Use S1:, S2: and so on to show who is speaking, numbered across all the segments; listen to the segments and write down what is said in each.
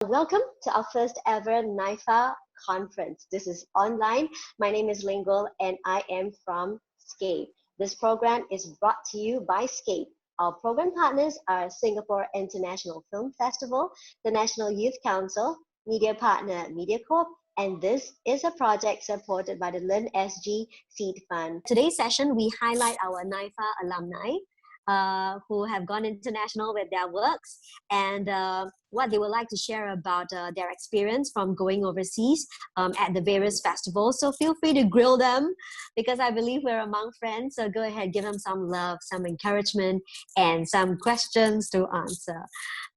S1: Welcome to our first ever NYFA conference. This is online. My name is Lingual and I am from Scape. This program is brought to you by Scape. Our program partners are Singapore International Film Festival, the National Youth Council, media partner MediaCorp, and this is a project supported by the LearnSG Seed Fund. Today's session, we highlight our NYFA alumni who have gone international with their works and what they would like to share about their experience from going overseas at the various festivals. So feel free to grill them because I believe we're among friends. So go ahead, give them some love, some encouragement, and some questions to answer.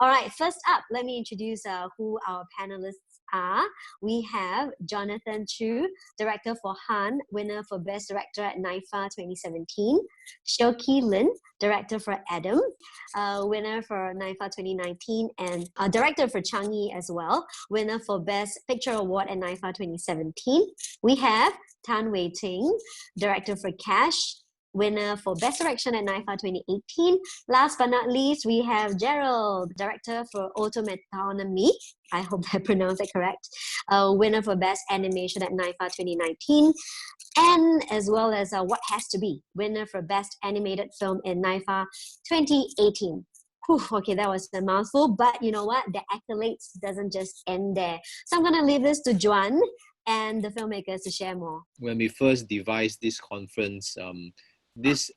S1: All right, first up, let me introduce who our panelists are. We have Jonathan Chu, Director for Han, winner for Best Director at NYFA 2017. Shoki Lin, Director for Adam, winner for NYFA 2019, and Director for Changi as well, winner for Best Picture Award at NYFA 2017. We have Tan Wei Ting, Director for Cash, winner for Best Direction at NYFA 2018. Last but not least, we have Gerald, Director for Autometonymy. I hope I pronounced it correct. Winner for Best Animation at NYFA 2019. And as well as What Has to Be, winner for Best Animated Film in NYFA 2018. Whew, okay, that was a mouthful, but you know what? The accolades doesn't just end there. So I'm going to leave this to Juan and the filmmakers to share more.
S2: When we first devised this conference, this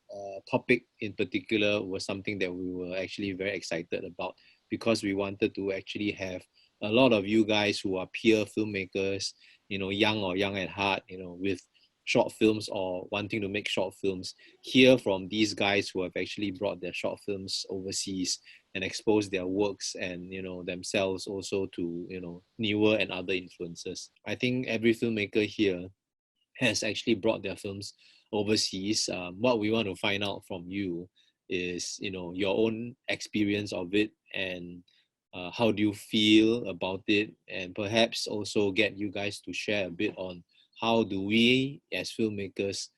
S2: topic in particular was something that we were actually very excited about because we wanted to actually have a lot of you guys who are peer filmmakers, young or young at heart, with short films or wanting to make short films, hear from these guys who have actually brought their short films overseas and exposed their works and, themselves also to, newer and other influences. I think every filmmaker here has actually brought their films overseas. What we want to find out from you is, your own experience of it and how do you feel about it, and perhaps also get you guys to share a bit on how do we as filmmakers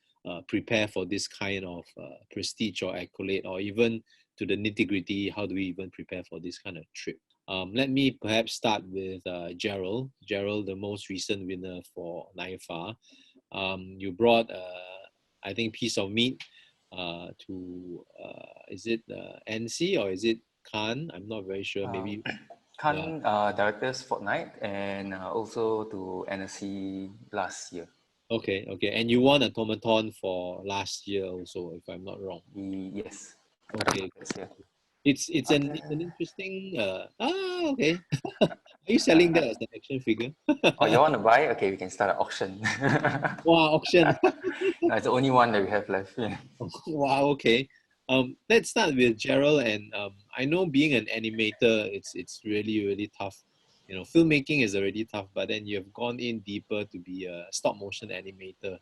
S2: prepare for this kind of prestige or accolade, or even to the nitty-gritty, how do we even prepare for this kind of trip? Let me perhaps start with Gerald. Gerald, the most recent winner for NYFA. You brought, I think, Piece of Meat to, is it NC or is it Cannes? I'm not very sure. Maybe
S3: Cannes Directors Fortnight, and also to NSC last year.
S2: Okay. And you won a Tomaton for last year also, if I'm not wrong.
S3: Yes.
S2: Okay. It's an interesting. Okay. Are you selling that as an action figure?
S3: Oh, you want to buy? Okay, we can start an auction.
S2: Wow, auction.
S3: No, it's the only one that we have left. Yeah.
S2: Wow. Okay. Let's start with Gerald, and I know being an animator, it's really tough. Filmmaking is already tough, but then you have gone in deeper to be a stop motion animator,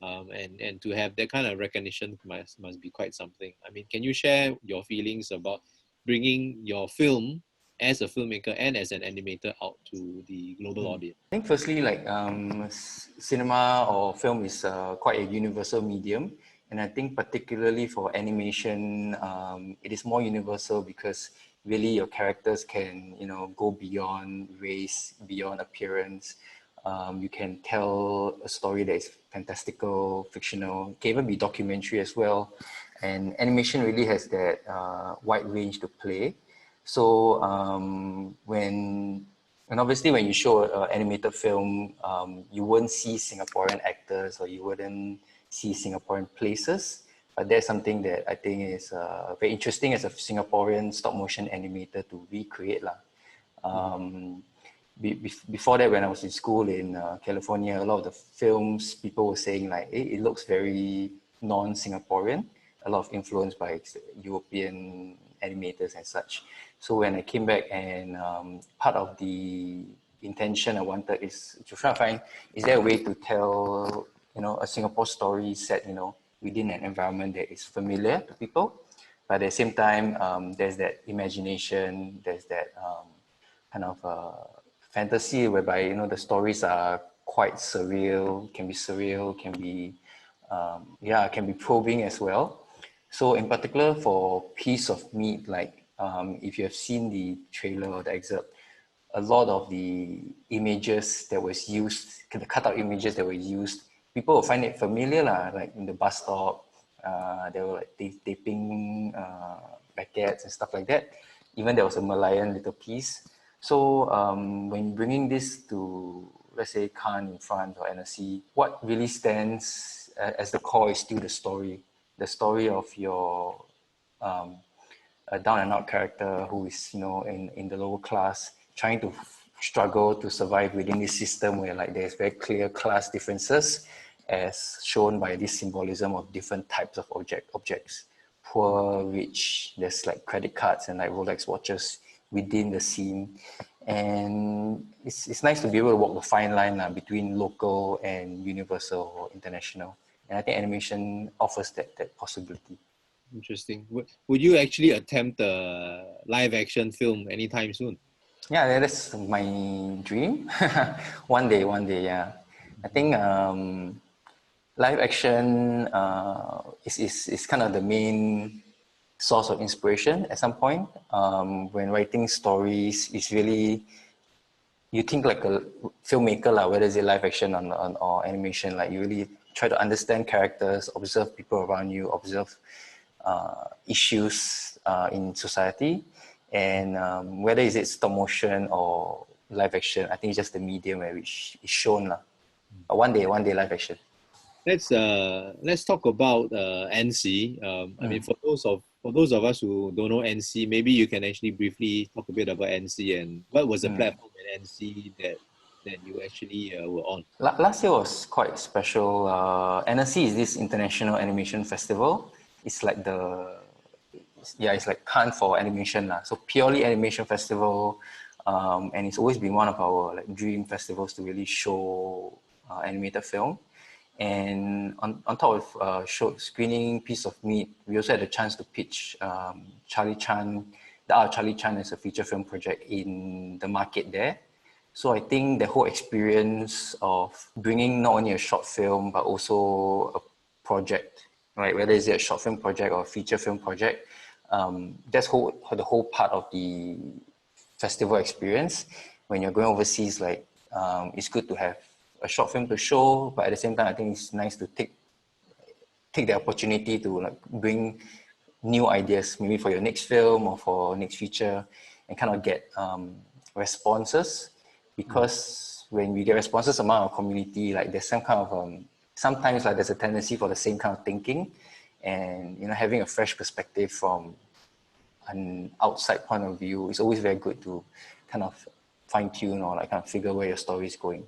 S2: and to have that kind of recognition must be quite something. I mean, can you share your feelings about bringing your film as a filmmaker and as an animator out to the global audience?
S3: I think firstly, cinema or film is quite a universal medium. And I think particularly for animation, it is more universal because really your characters can, go beyond race, beyond appearance. You can tell a story that is fantastical, fictional, it can even be documentary as well. And animation really has that wide range to play. So when obviously when you show an animated film, you wouldn't see Singaporean actors or you wouldn't see Singaporean places, but that's something that I think is very interesting as a Singaporean stop motion animator to recreate. Before that, when I was in school in California, a lot of the films, people were saying like, hey, it looks very non-Singaporean, a lot of influence by European animators and such. So when I came back, and part of the intention I wanted is to try to find, is there a way to tell a Singapore story set, within an environment that is familiar to people, but at the same time, there's that imagination, there's that kind of fantasy whereby, the stories are quite surreal, can be probing as well. So in particular for Piece of Meat, if you have seen the trailer or the excerpt, a lot of the images that was used, the cutout images that were used, people will find it familiar lah, like in the bus stop, they were like taping packets and stuff like that. Even there was a Malayan little piece. So when bringing this to, let's say, Cannes in France or NSC, what really stands as the core is still the story of your a down and out character who is, you know, in the lower class, trying to struggle to survive within this system where like there's very clear class differences as shown by this symbolism of different types of objects. Poor, rich, there's like credit cards and like Rolex watches within the scene. And it's nice to be able to walk the fine line between local and universal or international. And I think animation offers that possibility.
S2: Interesting. Would you actually attempt a live action film anytime soon?
S3: Yeah, that's my dream. One day, yeah. I think live action is kind of the main source of inspiration at some point. When writing stories, it's really, you think like a filmmaker, whether it's live action or animation, like you really try to understand characters, observe people around you, observe issues in society. And whether is it stop motion or live action, I think it's just the medium where which is shown. One day live action.
S2: Let's talk about NC. I mean, for those of us who don't know NC, maybe you can actually briefly talk a bit about NC and what was the platform at NC that you actually were on.
S3: Last year was quite special. NSC is this International Animation Festival. It's like it's like Cannes for animation lah. So purely animation festival, and it's always been one of our like dream festivals to really show animated film. And on top of screening Piece of Meat, we also had a chance to pitch Charlie Chan, the Art of Charlie Chan as a feature film project in the market there. So I think the whole experience of bringing not only a short film, but also a project, right? Whether it's a short film project or a feature film project, that's the whole part of the festival experience. When you're going overseas, like it's good to have a short film to show, but at the same time, I think it's nice to take the opportunity to like bring new ideas, maybe for your next film or for next feature, and kind of get responses. Because when we get responses among our community, like there's some kind of sometimes like there's a tendency for the same kind of thinking, and you know, having a fresh perspective from an outside point of view is always very good to kind of fine tune or like kind of figure where your story is going.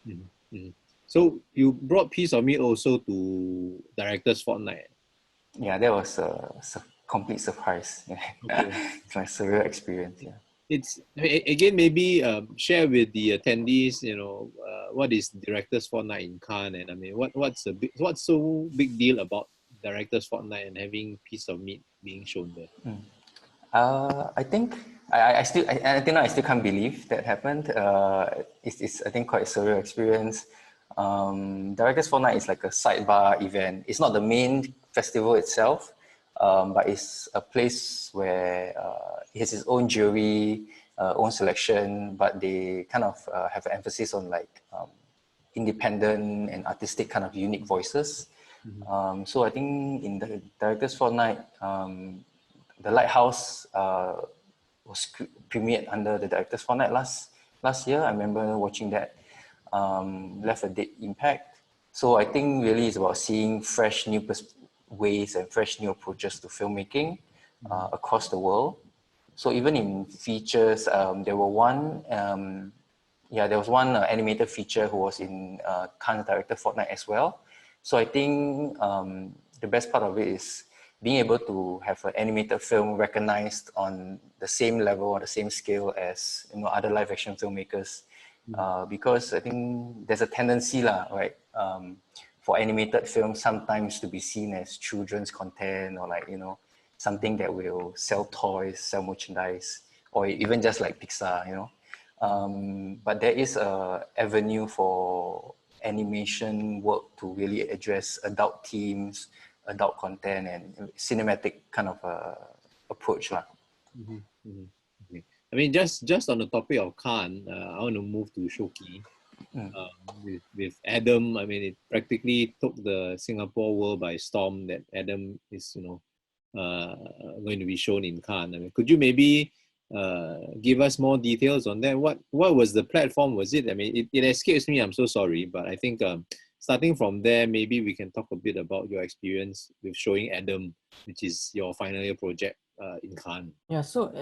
S2: Mm-hmm. Mm-hmm. So you brought Piece of Meat also to Directors Fortnight.
S3: Yeah, that was a complete surprise. Okay. It's my surreal experience. Yeah.
S2: It's again, maybe share with the attendees, you know, what is Directors Fortnight in Cannes, and I mean, what's so big deal about Directors Fortnight and having Piece of Meat being shown there?
S3: I think I still can't believe that happened. It's I think quite a surreal experience. Directors Fortnight is like a sidebar event. It's not the main festival itself, but it's a place where it has its own jury, own selection, but they kind of have an emphasis on like independent and artistic kind of unique voices. Mm-hmm. So I think in the Directors Fortnight, the Lighthouse was premiered under the Directors Fortnight last year. I remember watching that. Left a deep impact. So I think really it's about seeing fresh new ways and fresh new approaches to filmmaking across the world. So even in features, there was one animated feature who was in Cannes Director Fortnight as well. So I think the best part of it is being able to have an animated film recognized on the same level or the same scale as, you know, other live action filmmakers. Because I think there's a tendency right, for animated films sometimes to be seen as children's content or like, you know, something that will sell toys, sell merchandise, or even just like Pixar, you know. But there is a avenue for animation work to really address adult themes, adult content, and cinematic kind of approach.
S2: Mm-hmm. Mm-hmm. Okay. I mean, just on the topic of Khan, I want to move to Shoki. With Adam, I mean, it practically took the Singapore world by storm that Adam is, going to be shown in Cannes. I mean, could you maybe give us more details on that? What was the platform? Was it? I mean, it escapes me. I'm so sorry, but I think starting from there, maybe we can talk a bit about your experience with showing Adam, which is your final year project in Cannes.
S4: Yeah, so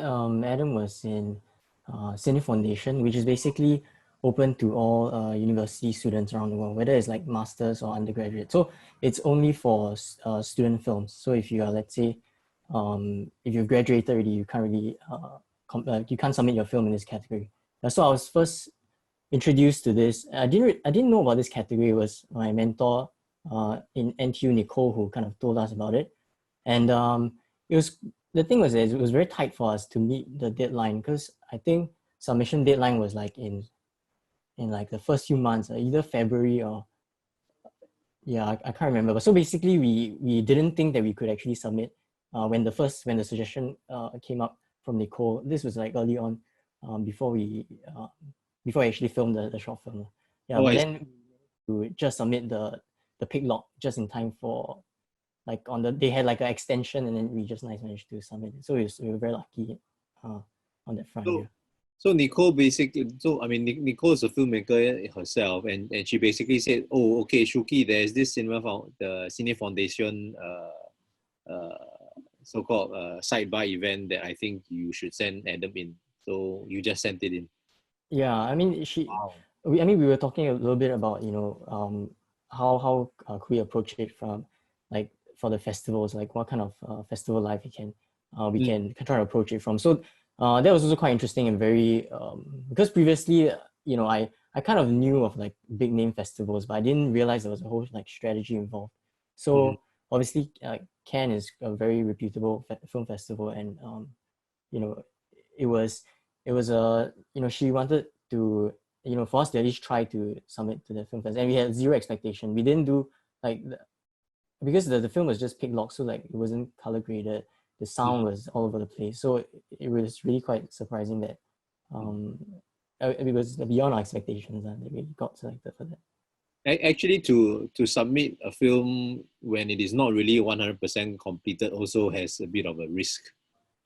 S4: Adam was in Cine Foundation, which is basically open to all university students around the world, whether it's like masters or undergraduate. So it's only for student films. So if you are, let's say, if you've graduated already, you can't really you can't submit your film in this category. So I was first introduced to this. I didn't know about this category. It was my mentor in NTU, Nicole, who kind of told us about it. And it was, the thing was that it was very tight for us to meet the deadline, because I think submission deadline was like in like the first few months, either February or I can't remember. But so basically we didn't think that we could actually submit when the suggestion came up from Nicole. This was like early on, before I actually filmed the short film. Yeah, but then we just submit the pick lock just in time for, like, they had like an extension, and then we just managed to submit it. So we were very lucky on that front.
S2: So Nicole basically, I mean, Nicole is a filmmaker herself, and she basically said, "Oh, okay, Shuki, there's this the Cine Foundation so-called sidebar event that I think you should send Adam in." So you just sent it in.
S4: Yeah, I mean, we were talking a little bit about, how could we approach it from, like, for the festivals, like what kind of festival life we can try to approach it from. So that was also quite interesting, and very because previously, I kind of knew of like big name festivals, but I didn't realize there was a whole like strategy involved. So obviously, Cannes is a very reputable film festival, and it was she wanted to, for us to at least try to submit to the film festival, and we had zero expectation. We didn't do like because the film was just pick locked, so like it wasn't color graded. The sound was all over the place, so it was really quite surprising that it was beyond our expectations that we got selected for that.
S2: Actually, to submit a film when it is not really 100% completed also has a bit of a risk.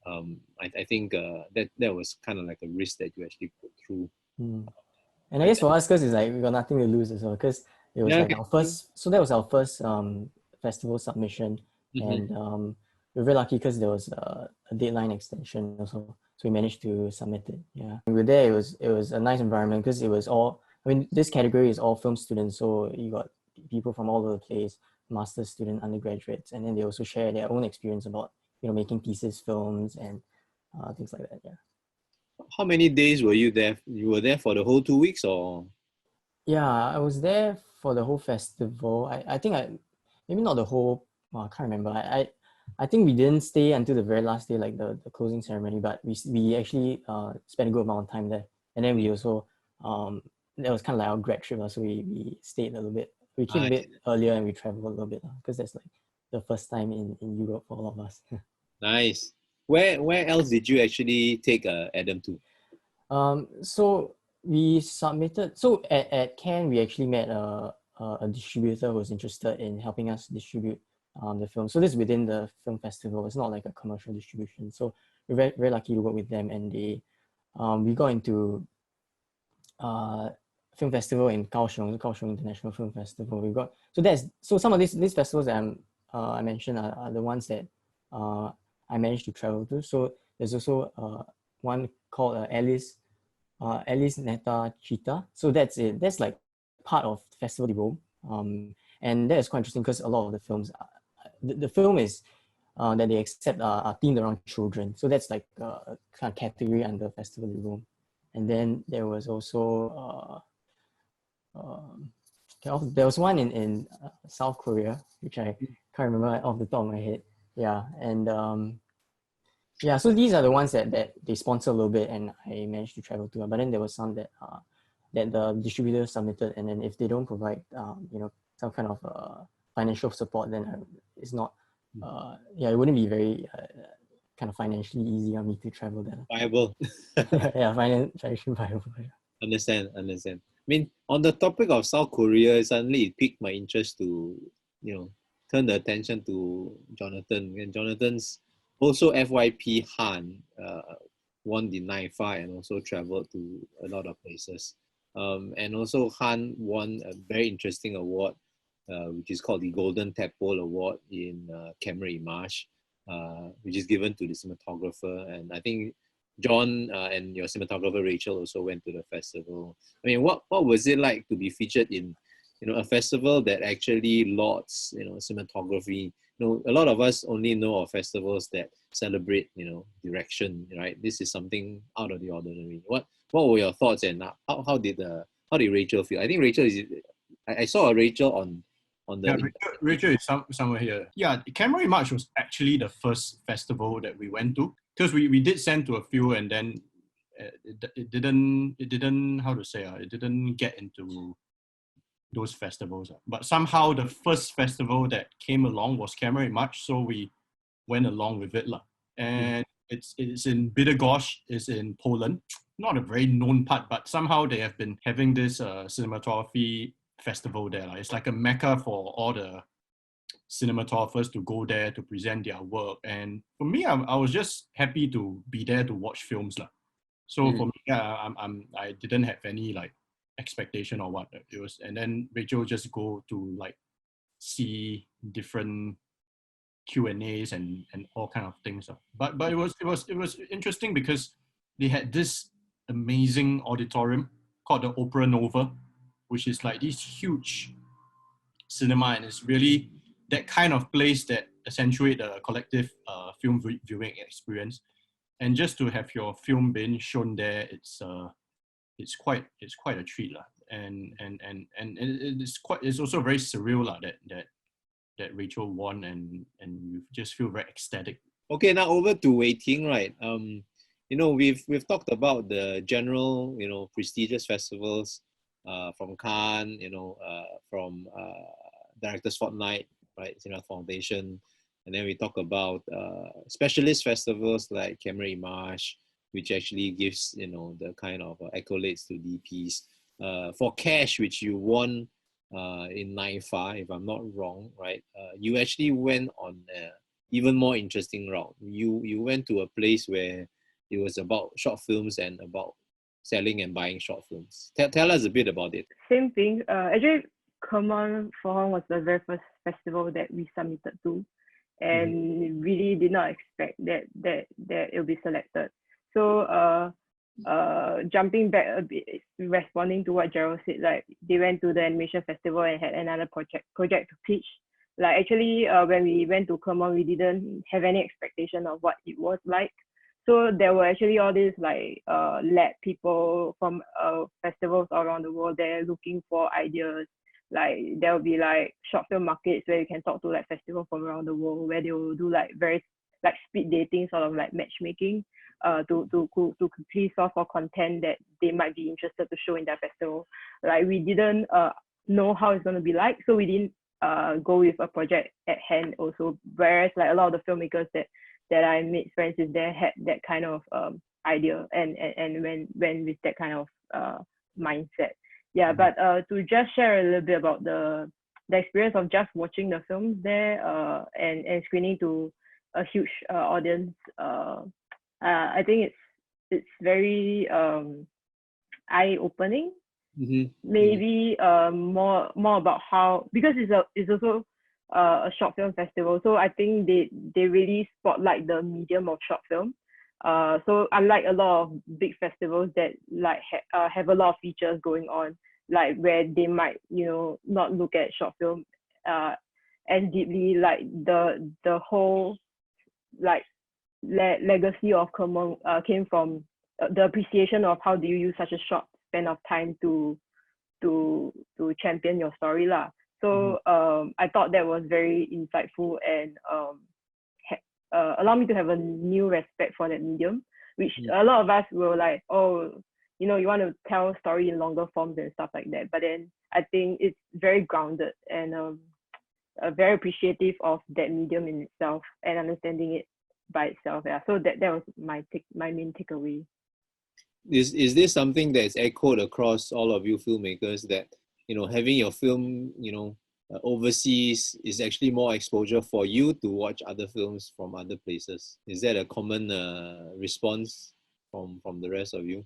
S2: I think that was kind of like a risk that you actually put through.
S4: And I guess for us, because it's like we got nothing to lose as well, because it was our first. So that was our first festival submission, and we were very lucky because there was a deadline extension also, so we managed to submit it. Yeah, we were there. It was a nice environment because it was all. I mean, this category is all film students, so you got people from all over the place, master's student, undergraduates, and then they also share their own experience about making thesis films and things like that. Yeah.
S2: How many days were you there? You were there for the whole 2 weeks, or?
S4: Yeah, I was there for the whole festival. I think maybe not the whole. Well, I can't remember. I think we didn't stay until the very last day, like the closing ceremony. But we actually spent a good amount of time there, and then we also that was kind of like our grad trip, so we stayed a little bit. We came a bit earlier and we traveled a little bit because that's like the first time in Europe for all of us.
S2: Nice. Where else did you actually take Adam to?
S4: So we submitted. So at Cannes, we actually met a distributor who was interested in helping us distribute the film. So this is within the film festival. It's not like a commercial distribution. So we're very, very lucky to work with them, and we got into film festival in Kaohsiung, the Kaohsiung International Film Festival. So some of these festivals that I mentioned are the ones that I managed to travel to. So there's also one called Alice Neta Cheetah. So that's it. That's like part of Festival de Rome. And that is quite interesting because a lot of the films, the film is that they accept are themed around children. So that's like a kind of category under Festival de Rome. And then there was also there was one in South Korea, which I can't remember off the top of my head. Yeah, and so these are the ones that they sponsor a little bit, and I managed to travel to. But then there was some that the distributor submitted, and then if they don't provide some kind of financial support, then it's not it wouldn't be very kind of financially easy on me to travel there.
S2: Viable.
S4: Yeah, financially viable. Yeah.
S2: Understand. I mean, on the topic of South Korea, suddenly it piqued my interest to, turn the attention to Jonathan. And Jonathan's also FYP Han won the NYFA and also traveled to a lot of places. And also Han won a very interesting award, which is called the Golden Tadpole Award in camera image, which is given to the cinematographer. And I think John and your cinematographer Rachel also went to the festival. I mean, what was it like to be featured in, a festival that actually lauds, cinematography? A lot of us only know of festivals that celebrate, direction, right? This is something out of the ordinary. What were your thoughts, and how did Rachel feel? I think Rachel is. I saw a Rachel on the.
S5: Yeah, Rachel is somewhere here. Yeah, Camera March was actually the first festival that we went to, because we did send to a few, and then it didn't how to say it didn't get into those festivals. But somehow the first festival that came along was Camera March, so we went along with it. And it's in Bydgoszcz, it's in Poland. Not a very known part, but somehow they have been having this cinematography festival there. It's like a mecca for all the cinematographers to go there to present their work. And for me, I was just happy to be there to watch films. So for me, I didn't have any expectation or what it was. And then Rachel just go to see different Q&As and all kind of things. But it was interesting because they had this amazing auditorium called the Opera Nova, which is like this huge cinema, and it's really that kind of place that accentuate the collective film viewing experience. And just to have your film being shown there, it's quite a treat, and it's also very surreal that Rachel won, and you just feel very ecstatic.
S2: Okay, now over to Wei Ting, right? We've talked about the general, prestigious festivals from Cannes, from Directors Fortnight, right, Cinema Foundation, and then we talk about specialist festivals like Camera Image, which actually gives the kind of accolades to DPs. For Cash, which you won in NYFA, if I'm not wrong, right? You actually went on an even more interesting route. You went to a place where it was about short films and about selling and buying short films. Tell us a bit about it.
S6: Same thing. Actually, Come On For Hong was the very first festival that we submitted to, and really did not expect that it'll be selected. So jumping back a bit, responding to what Gerald said, they went to the animation festival and had another project to pitch. Actually, when we went to Come On, we didn't have any expectation of what it was like. So there were actually all these lab people from festivals around the world there looking for ideas. There will be short film markets where you can talk to festivals from around the world, where they will do very speed dating, sort of matchmaking, to quickly source for content that they might be interested to show in their festival. We didn't know how it's going to be like, so we didn't go with a project at hand also. Whereas a lot of the filmmakers that I made friends with there had that kind of idea and went with that kind of mindset. Yeah, but to just share a little bit about the experience of just watching the films there and screening to a huge audience, I think it's very eye-opening. Maybe more about how, because it's also a short film festival, so I think they really spotlight the medium of short film. So unlike a lot of big festivals that have a lot of features going on, where they might not look at short film as deeply, the whole legacy of Come came from the appreciation of how do you use such a short span of time to champion your story . So I thought that was very insightful and allowed me to have a new respect for that medium, which a lot of us will you want to tell a story in longer forms and stuff like that. But then I think it's very grounded and very appreciative of that medium in itself and understanding it by itself. Yeah. So that was my main takeaway.
S2: Is this something that's echoed across all of you filmmakers, that having your film overseas is actually more exposure for you to watch other films from other places? Is that a common response from the rest of you?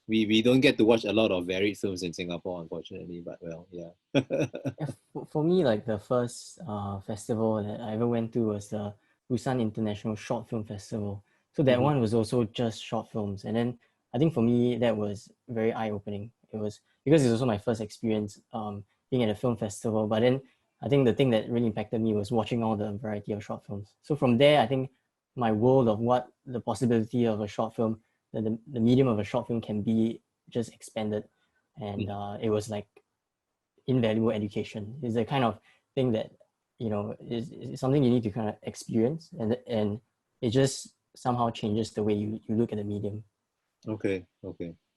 S2: We don't get to watch a lot of varied films in Singapore, unfortunately, but well, yeah.
S4: Yeah, for me, like the first festival that I ever went to was the Busan International Short Film Festival. So that one was also just short films. And then I think for me, that was very eye-opening. It was because it's also my first experience being at a film festival. But then I think the thing that really impacted me was watching all the variety of short films. So from there, I think my world of what the possibility of a short film, the medium of a short film can be, just expanded. And it was like invaluable education. It's the kind of thing that is something you need to kind of experience, and it just somehow changes the way you look at the medium.
S2: Okay.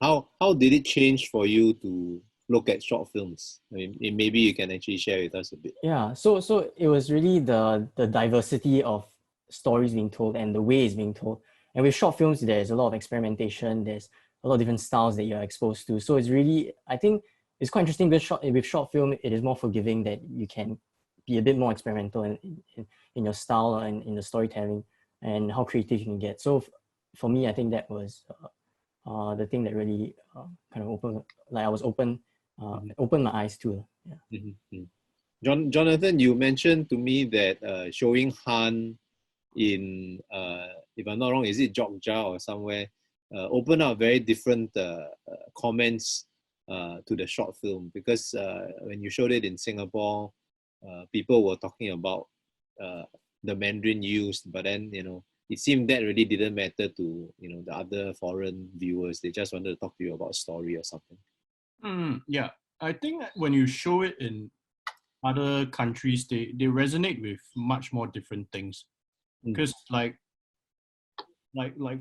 S2: How did it change for you to look at short films? I mean, maybe you can actually share with us a bit.
S4: Yeah, so it was really the diversity of stories being told and the way it's being told. And with short films, there's a lot of experimentation. There's a lot of different styles that you're exposed to. So it's really, I think it's quite interesting with short film, it is more forgiving, that you can be a bit more experimental in your style and in the storytelling and how creative you can get. So for me, I think that was the thing that really kind of opened my eyes to. Yeah.
S2: Jonathan, you mentioned to me that showing Han in, if I'm not wrong, is it Jogja or somewhere, open up very different comments to the short film, because when you showed it in Singapore, people were talking about the Mandarin used, but then it seemed that really didn't matter to the other foreign viewers. They just wanted to talk to you about story or something.
S5: Yeah, I think when you show it in other countries, they resonate with much more different things. Because like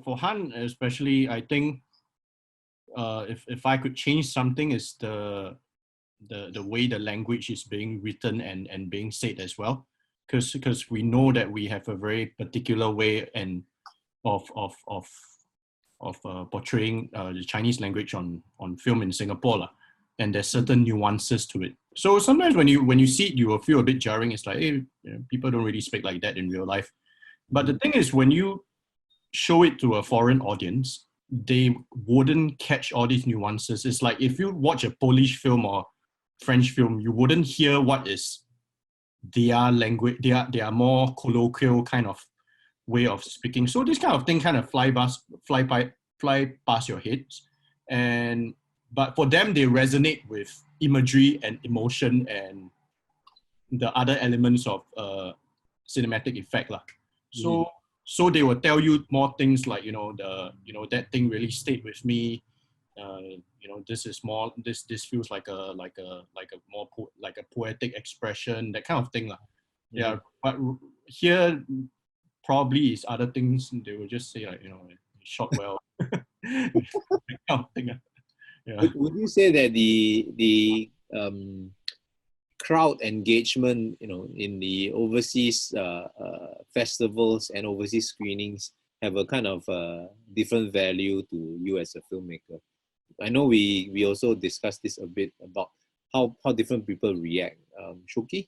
S5: for Han especially, I think if I could change something, is the way the language is being written and being said as well. Because we know that we have a very particular way and of portraying the Chinese language on film in Singapore, and there's certain nuances to it. So sometimes when you see it, you will feel a bit jarring. It's like, hey, people don't really speak like that in real life. But the thing is, when you show it to a foreign audience, they wouldn't catch all these nuances. It's like if you watch a Polish film or French film, you wouldn't hear what is their language, their more colloquial kind of way of speaking. So this kind of thing kind of fly past your heads, but for them, they resonate with imagery and emotion and the other elements of cinematic effect, lah. So they will tell you more things like that thing really stayed with me. This is more, this feels like a more like a poetic expression, that kind of thing, lah. Yeah, but here probably is other things. They will just say like shot well. That kind of thing. Yeah.
S2: Would you say that the crowd engagement, in the overseas festivals and overseas screenings have a kind of different value to you as a filmmaker? I know we also discussed this a bit about how different people react. Shuki?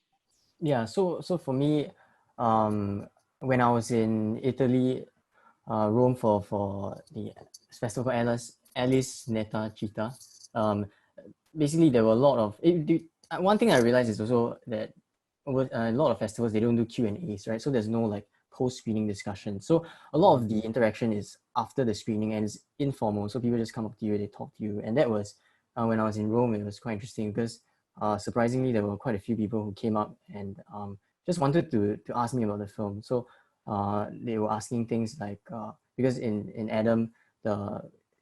S4: Yeah, so for me, when I was in Italy, Rome for the festival Alice Netta Città, basically there were a lot of one thing I realized is also that over a lot of festivals, they don't do Q&As, right? So there's no like post-screening discussion. So a lot of the interaction is after the screening and it's informal. So people just come up to you, they talk to you. And that was when I was in Rome, it was quite interesting because surprisingly, there were quite a few people who came up and just wanted to ask me about the film. So they were asking things like, because in Adam,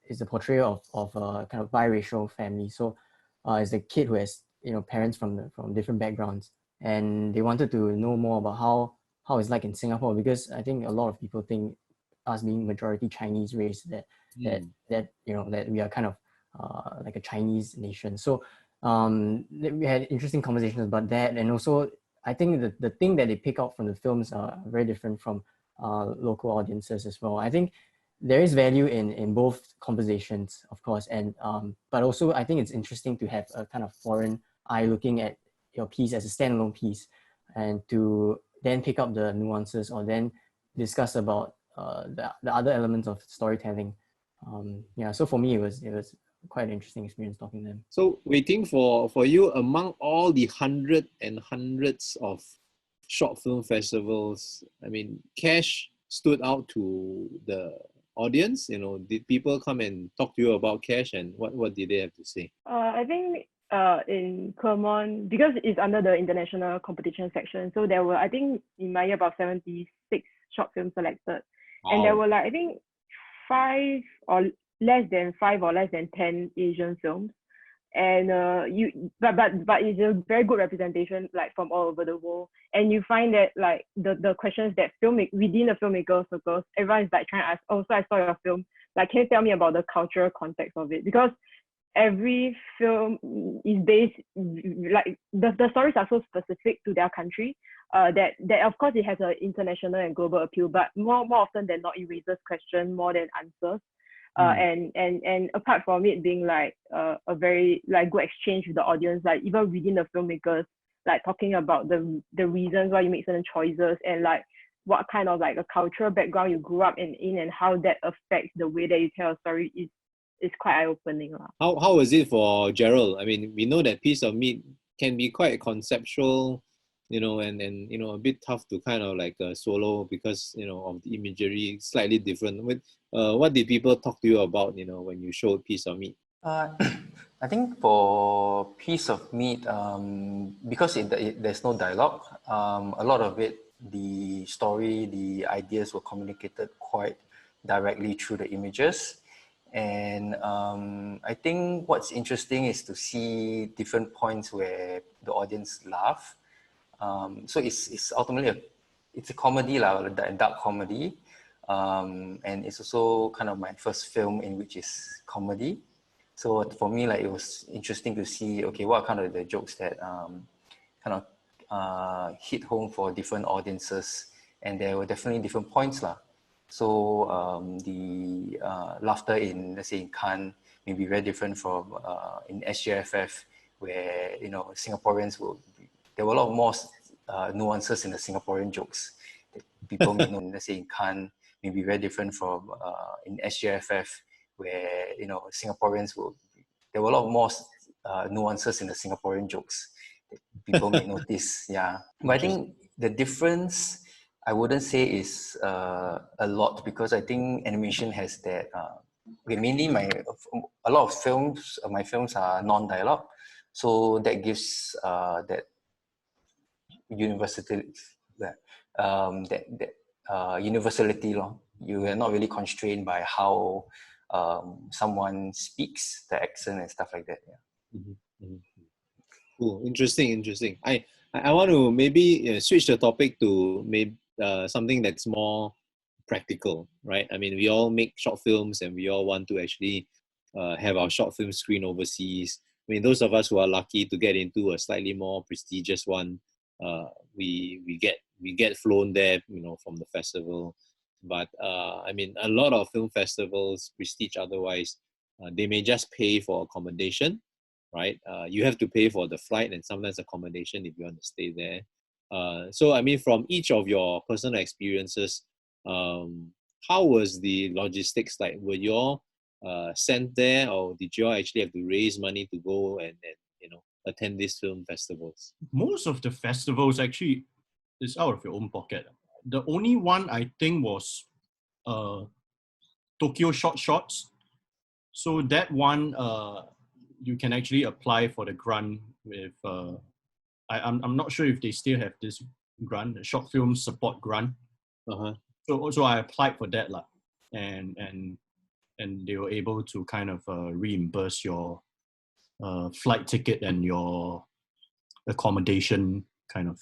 S4: is the portrayal of a kind of biracial family. So it's a kid who has parents from different backgrounds, and they wanted to know more about how it's like in Singapore, because I think a lot of people think us being majority Chinese race that we are kind of like a Chinese nation. So we had interesting conversations about that, and also I think the thing that they pick out from the films are very different from local audiences as well. I think there is value in both conversations, of course, and but also I think it's interesting to have a kind of foreign eye looking at your piece as a standalone piece, and to then pick up the nuances or then discuss about the other elements of storytelling. Yeah, so for me it was quite an interesting experience talking to them.
S2: So waiting for you, among all the hundreds of short film festivals, I mean, Cash stood out to the audience. You know, did people come and talk to you about Cash, and what did they have to say?
S6: I think in Clermont, because it's under the international competition section, so there were, I think in my year, about 76 short films selected.
S2: Wow.
S6: And there were like, I think 5 or less than 10 Asian films. And but it's a very good representation, like from all over the world. And you find that like the questions that within the filmmaker circles, everyone is like trying to ask, oh, so I saw your film, like can you tell me about the cultural context of it? Because every film is based, like the stories are so specific to their country, that of course it has an international and global appeal, but more often than not it raises questions more than answers. And apart from it being like a very like good exchange with the audience, like even within the filmmakers, like talking about the reasons why you make certain choices, and like what kind of like a cultural background you grew up in and how that affects the way that you tell a story is quite eye-opening.
S2: How was it for Gerald? I mean, we know that Piece of Meat can be quite conceptual, you know, and you know, a bit tough to kind of like solo because, you know, of the imagery, slightly different. What did people talk to you about, you know, when you showed Piece of Meat?
S3: I think for Piece of Meat, because there's no dialogue, a lot of it, the story, the ideas were communicated quite directly through the images. And I think what's interesting is to see different points where the audience laugh. So it's ultimately it's a comedy, a dark comedy. And it's also kind of my first film in which is comedy. So for me, like it was interesting to see, okay, what are kind of the jokes that kind of hit home for different audiences, and there were definitely different points lah. So the laughter in, let's say, in Cannes may be very different from in SGFF, where, you know, Singaporeans there were a lot more nuances in the Singaporean jokes that people may know, let's say, in Cannes may be very different from in SGFF, where, you know, Singaporeans there were a lot more nuances in the Singaporean jokes that people may notice. Yeah, but I think the difference, I wouldn't say is a lot, because I think animation has that. Mainly a lot of films, my films are non-dialogue, so that gives that universality. Universality, you are not really constrained by how someone speaks, the accent and stuff like that. Yeah.
S2: Mm-hmm. Mm-hmm. Cool, interesting. I want to maybe switch the topic to maybe something that's more practical, right? I mean, we all make short films and we all want to actually have our short film screen overseas. I mean, those of us who are lucky to get into a slightly more prestigious one, we get flown there, you know, from the festival. But I mean, a lot of film festivals, prestige otherwise, they may just pay for accommodation, right? You have to pay for the flight and sometimes accommodation if you want to stay there. So I mean, from each of your personal experiences, how was the logistics like? Were you all sent there, or did you all actually have to raise money to go and you know, attend these film festivals?
S5: Most of the festivals actually is out of your own pocket. The only one I think was Tokyo Short Shots. So that one, you can actually apply for the grant with, I'm not sure if they still have this grant, the short film support grant.
S2: Uh-huh.
S5: So I applied for that, and they were able to kind of reimburse your flight ticket and your accommodation kind of,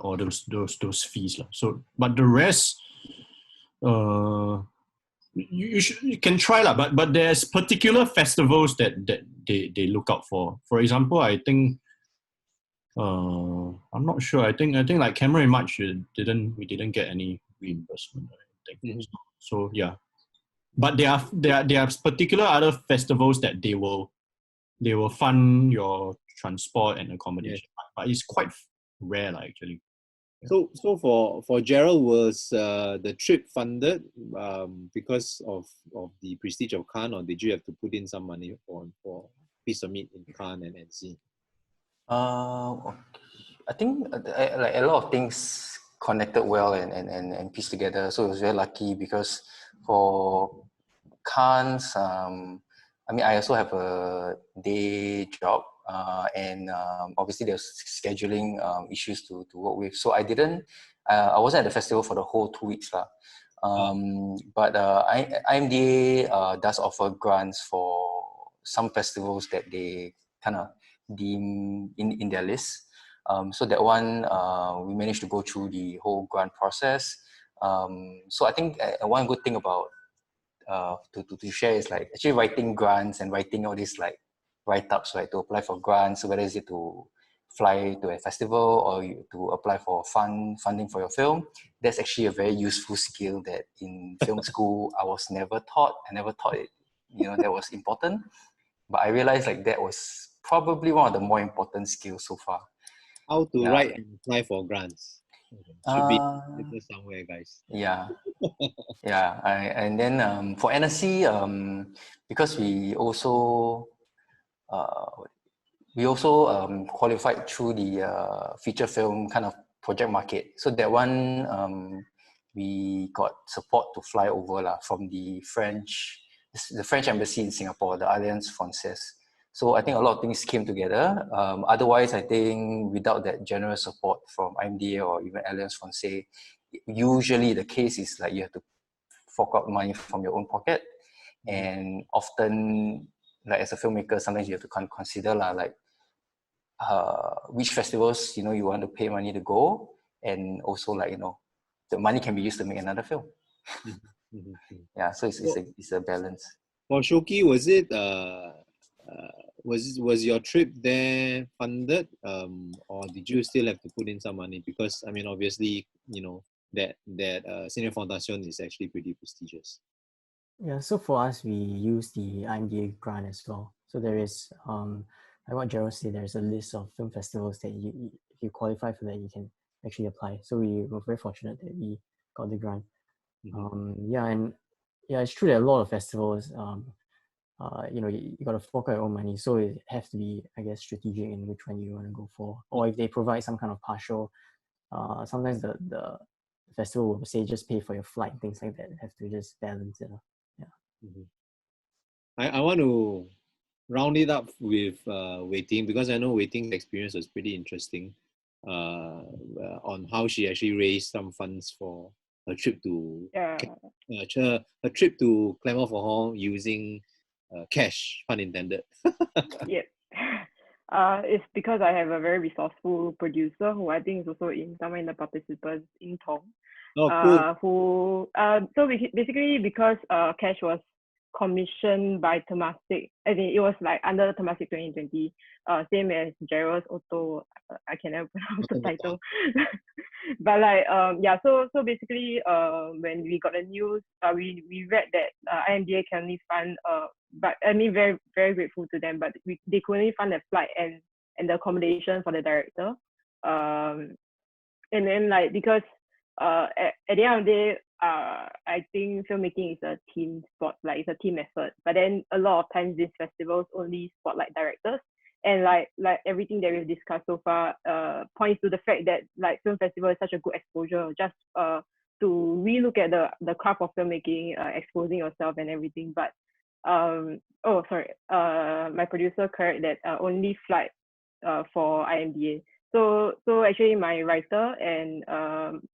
S5: or those fees. So, but the rest, you can try but there's particular festivals that they look out for. For example, I think I'm not sure. I think like Camera in March we didn't get any reimbursement. I think.
S2: Mhm.
S5: So yeah, but there are particular other festivals that they will fund your transport and accommodation, but it's quite rare actually.
S2: So for Gerald, was the trip funded because of the prestige of Cannes, or did you have to put in some money for piece of meat in Cannes and see?
S3: Okay. I think like a lot of things connected well and pieced together. So it was very lucky because for Cannes, I mean, I also have a day job, and obviously there's scheduling issues to work with. So I wasn't at the festival for the whole 2 weeks lah. But IMDA does offer grants for some festivals that they kind of deem in their list. So that one, we managed to go through the whole grant process. So I think one good thing about to share is like actually writing grants and writing all these like write-ups, right, to apply for grants, whether is it to fly to a festival or to apply for funding for your film. That's actually a very useful skill that in film school I was never taught. I never thought it, that was important. But I realized like that was probably one of the more important skills so far.
S2: How to
S3: Yeah.
S2: write and apply for grants? Should be somewhere, guys.
S3: Yeah. Yeah. And then for NSC, because we also qualified through the feature film kind of project market. So that one, we got support to fly over from the French embassy in Singapore, the Alliance Française. So I think a lot of things came together. Otherwise, I think without that generous support from IMDA or even Alliance Française, usually the case is like you have to fork out money from your own pocket. And often, like as a filmmaker, sometimes you have to consider like which festivals you want to pay money to go, and also like the money can be used to make another film. Yeah, so it's a balance.
S2: For Shoki, was it was your trip there funded, or did you still have to put in some money? Because I mean, obviously, that Ciné Fondation is actually pretty prestigious.
S4: Yeah, so for us, we use the IMDA grant as well. So there is, like what Gerald said, there's a list of film festivals that if you qualify for that, you can actually apply. So we were very fortunate that we got the grant. Yeah, it's true that a lot of festivals, you got to fork out your own money. So it has to be, I guess, strategic in which one you want to go for. Or if they provide some kind of partial, sometimes the festival will say just pay for your flight, things like that. Have to just balance it.
S2: I want to round it up with Wei-Ting, because I know Wei-Ting's experience was pretty interesting on how she actually raised some funds for her trip to her trip to Clermont-Ferrand using cash, pun intended.
S6: Yep. It's because I have a very resourceful producer who I think is also somewhere in the participants, in Tong.
S2: Oh, cool.
S6: So basically because Cash was commissioned by Temasek, I think it was like under Temasek 2020, same as Gerald's Auto. I can never pronounce the title. But like so basically when we got the news, we read that IMDA can only fund but I mean very very grateful to them, but they could only fund the flight and the accommodation for the director. And then like because at the end of the day, I think filmmaking is a team sport, like it's a team effort. But then a lot of times these festivals only spotlight directors, and like everything that we've discussed so far points to the fact that like film festival is such a good exposure, just to relook at the craft of filmmaking, exposing yourself and everything. But my producer correct that only flight for IMDA. So actually my writer and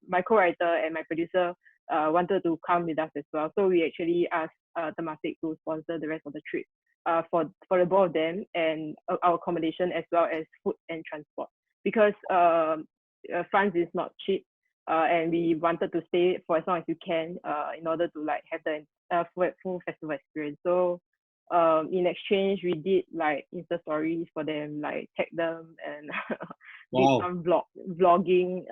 S6: my co-writer and my producer wanted to come with us as well. So we actually asked Temasek to sponsor the rest of the trip for the both of them, and our accommodation as well as food and transport, because France is not cheap, and we wanted to stay for as long as we can in order to like have the full festival experience. So in exchange we did like Insta stories for them, like tag them and did some vlogging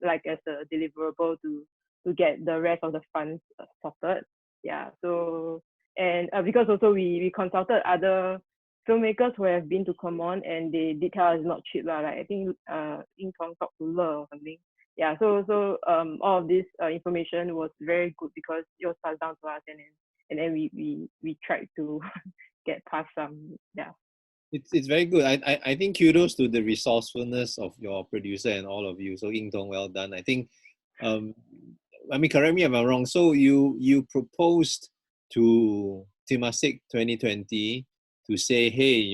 S6: like as a deliverable to get the rest of the funds sorted. Yeah. So and because also we consulted other filmmakers who have been to Common, and they did tell us it's not cheap lah. Like I think Ying Tong talked to Le or something. Yeah. So all of this information was very good because it was passed down to us, and then we tried to get past some. Yeah.
S2: It's very good. I think kudos to the resourcefulness of your producer and all of you. So Ying Tong, well done. I think, I mean, correct me if I'm wrong. So you proposed to Temasek 2020 to say, hey,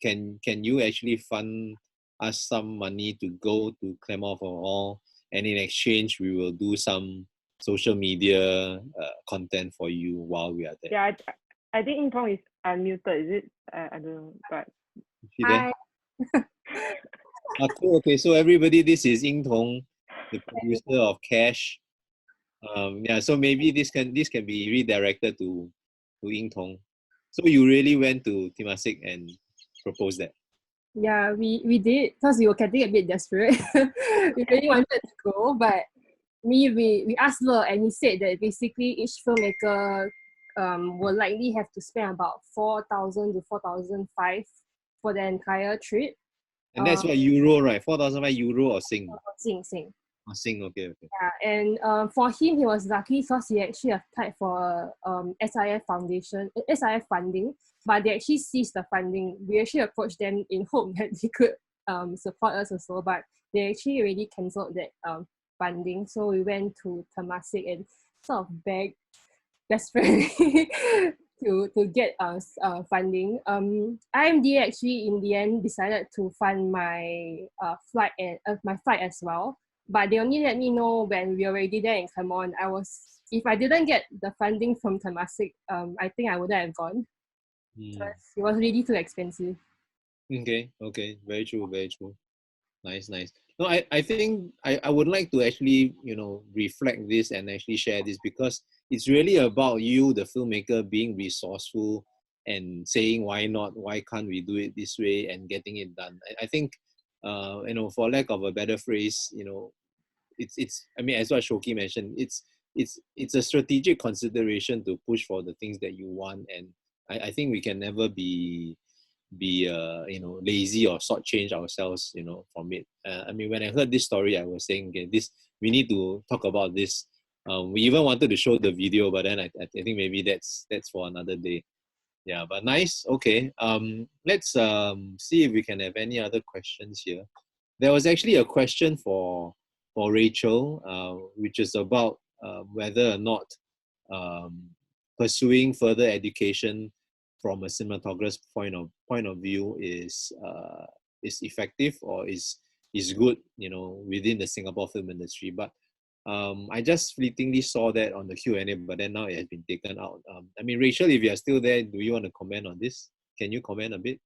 S2: can you actually fund us some money to go to Clermont for All, and in exchange we will do some social media content for you while we are there.
S6: Yeah, I think Ying Tong is unmuted. Is it? I don't know, but
S2: Is she there? Okay, so everybody, this is Ying Tong, the producer of Cash. Yeah, so maybe this can be redirected to Ying Tong. So you really went to Temasek and proposed that?
S7: Yeah, we did, because we were getting a bit desperate. We really wanted to go, but we asked Lo, and he said that basically each filmmaker will likely have to spend about 4,000 to 4,500 for the entire trip.
S2: And that's what euro, right? 4,005 euro or Sing?
S7: Sing.
S2: Oh, Sing, okay.
S7: Yeah, and for him, he was lucky because he actually applied for SIF funding, but they actually ceased the funding. We actually approached them in hope that they could support us also, but they actually already cancelled that funding. So we went to Temasek and sort of begged desperately to get us funding. IMD actually in the end decided to fund my flight as well. But they only let me know when we were already there in Clermont. If I didn't get the funding from Temasek, I think I wouldn't have gone. Because it was really too expensive.
S2: Okay, very true. Nice. No, I think I would like to actually, reflect this and actually share this, because it's really about you, the filmmaker, being resourceful and saying why not, why can't we do it this way, and getting it done. I think, for lack of a better phrase, it's I mean, as what Shoki mentioned, it's a strategic consideration to push for the things that you want, and I think we can never be lazy or shortchange ourselves from it. I mean, when I heard this story, I was saying, okay, we need to talk about this. We even wanted to show the video, but then I think maybe that's for another day. Yeah, but nice. Okay. Let's see if we can have any other questions here. There was actually a question for Rachel, which is about whether or not pursuing further education from a cinematographer's point of view is effective or is good, within the Singapore film industry. But I just fleetingly saw that on the Q&A, but then now it has been taken out. I mean, Rachel, if you are still there, do you want to comment on this? Can you comment a bit?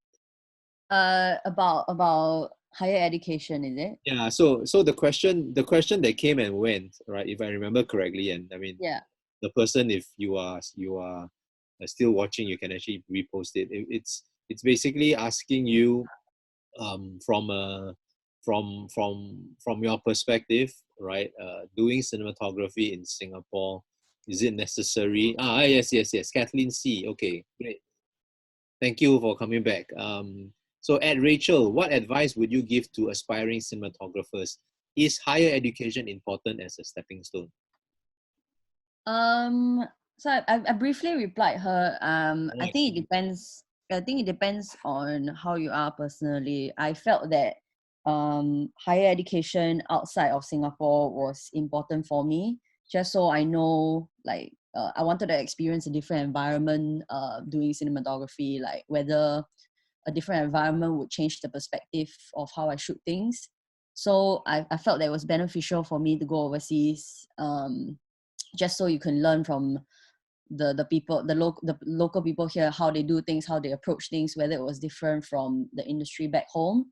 S8: About higher education, is it?
S2: Yeah. So the question that came and went, right? If I remember correctly, and I mean,
S8: Yeah.
S2: the person, if you are still watching, you can actually repost it. It's basically asking you from your perspective, right? Doing cinematography in Singapore, is it necessary? Yes. Kathleen C. Okay, great. Thank you for coming back. So Rachel, what advice would you give to aspiring cinematographers? Is higher education important as a stepping stone?
S8: So I briefly replied her. I think it depends on how you are personally. I felt that higher education outside of Singapore was important for me, just so I know, like, I wanted to experience a different environment doing cinematography, like whether a different environment would change the perspective of how I shoot things. So I felt that it was beneficial for me to go overseas, just so you can learn from the people, the local people here, how they do things, how they approach things, whether it was different from the industry back home.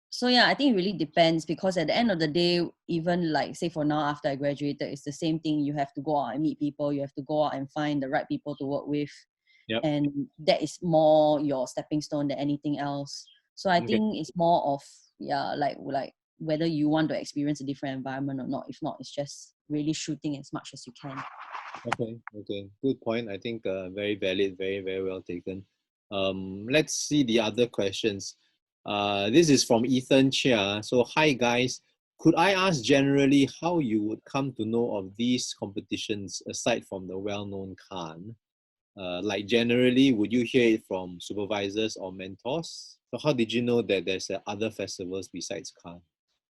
S8: So yeah, I think it really depends, because at the end of the day, even like say for now after I graduated, it's the same thing. You have to go out and meet people, you have to go out and find the right people to work with.
S2: Yep.
S8: And that is more your stepping stone than anything else. So I think it's more of, like whether you want to experience a different environment or not. If not, it's just really shooting as much as you can.
S2: Okay, good point. I think very valid, very well taken. Let's see the other questions. This is from Ethan Chia. So, hi guys. Could I ask generally how you would come to know of these competitions aside from the well-known Khan? Like generally, would you hear it from supervisors or mentors? So how did you know that there's other festivals besides Khan?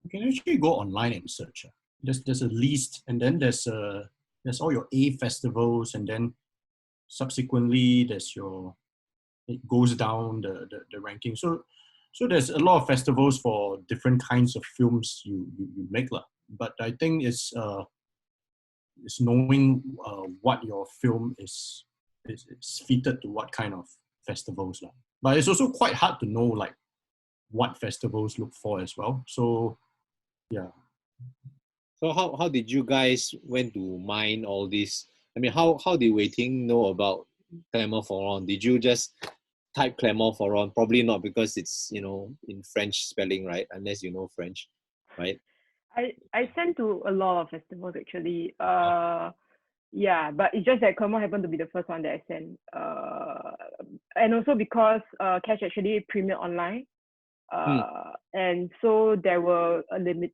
S5: You can actually go online and search. There's a list, and then there's all your A festivals, and then subsequently it goes down the ranking. So there's a lot of festivals for different kinds of films you make lah. But I think it's knowing what your film is fitted to what kind of festivals lah. But it's also quite hard to know like what festivals look for as well. So yeah.
S2: So how did you guys went to mine all this? I mean, how did Wei Ting know about Clermont-Ferrand? Did you just type Clermont-Ferrand? Probably not, because it's, you know, in French spelling, right? Unless you know French, right?
S6: I sent to a lot of festivals actually. Yeah, but it's just that Clermont happened to be the first one that I sent. And also because Cash actually premiered online. And so there were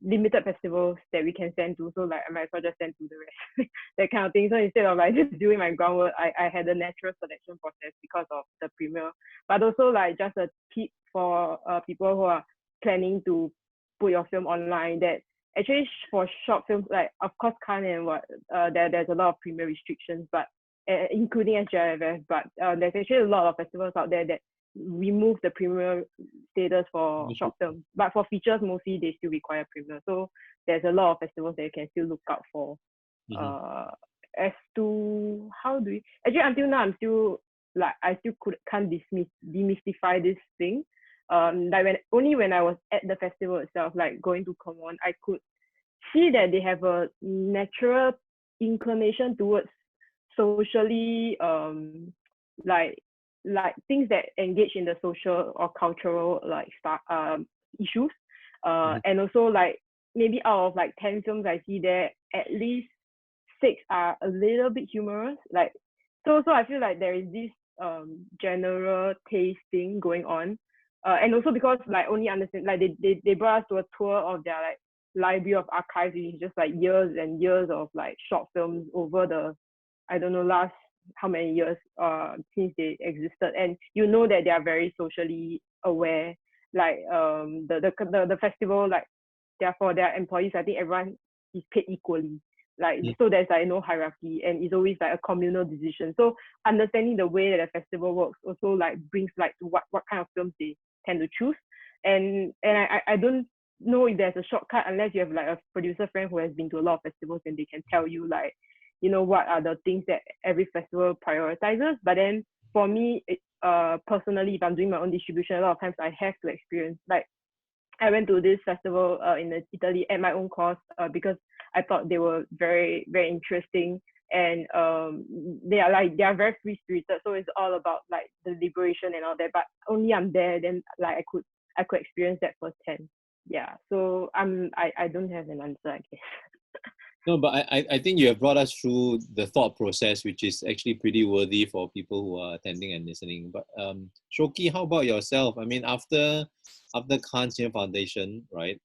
S6: limited festivals that we can send to, so like I might as well just send to the rest, that kind of thing. So instead of like just doing my groundwork, I had a natural selection process because of the premiere. But also like just a tip for people who are planning to put your film online, that actually for short films, like of course Cannes and there's a lot of premiere restrictions, but including SJIFF, but there's actually a lot of festivals out there that remove the premiere status for short films, but for features mostly they still require premiere. So there's a lot of festivals that you can still look out for. As to how do we actually, until now I'm still like, I still can't demystify this thing. Like when I was at the festival itself, like going to Clermont, I could see that they have a natural inclination towards socially like things that engage in the social or cultural like issues, and also like maybe out of like 10 films I see there, at least 6 are a little bit humorous. Like so I feel like there is this general taste thing going on, and also because like only understand, like they brought us to a tour of their like library of archives, which is just like years and years of like short films over the, I don't know, last how many years since they existed, and you know that they are very socially aware. Like the festival, like for their employees, I think everyone is paid equally. Like so there's like no hierarchy, and it's always like a communal decision. So understanding the way that the festival works also like brings like to what kind of films they tend to choose. And I don't know if there's a shortcut unless you have like a producer friend who has been to a lot of festivals, and they can tell you like, you know, what are the things that every festival prioritizes. But then for me, personally, if I'm doing my own distribution, a lot of times I have to experience, like I went to this festival in Italy at my own cost because I thought they were very, very interesting, and they are very free spirited. So it's all about like the liberation and all that. But only I'm there, then like I could experience that firsthand. Yeah. So I don't have an answer, I guess.
S2: No, but I think you have brought us through the thought process, which is actually pretty worthy for people who are attending and listening. But Shoki, how about yourself? I mean, after Khan Senior Foundation, right?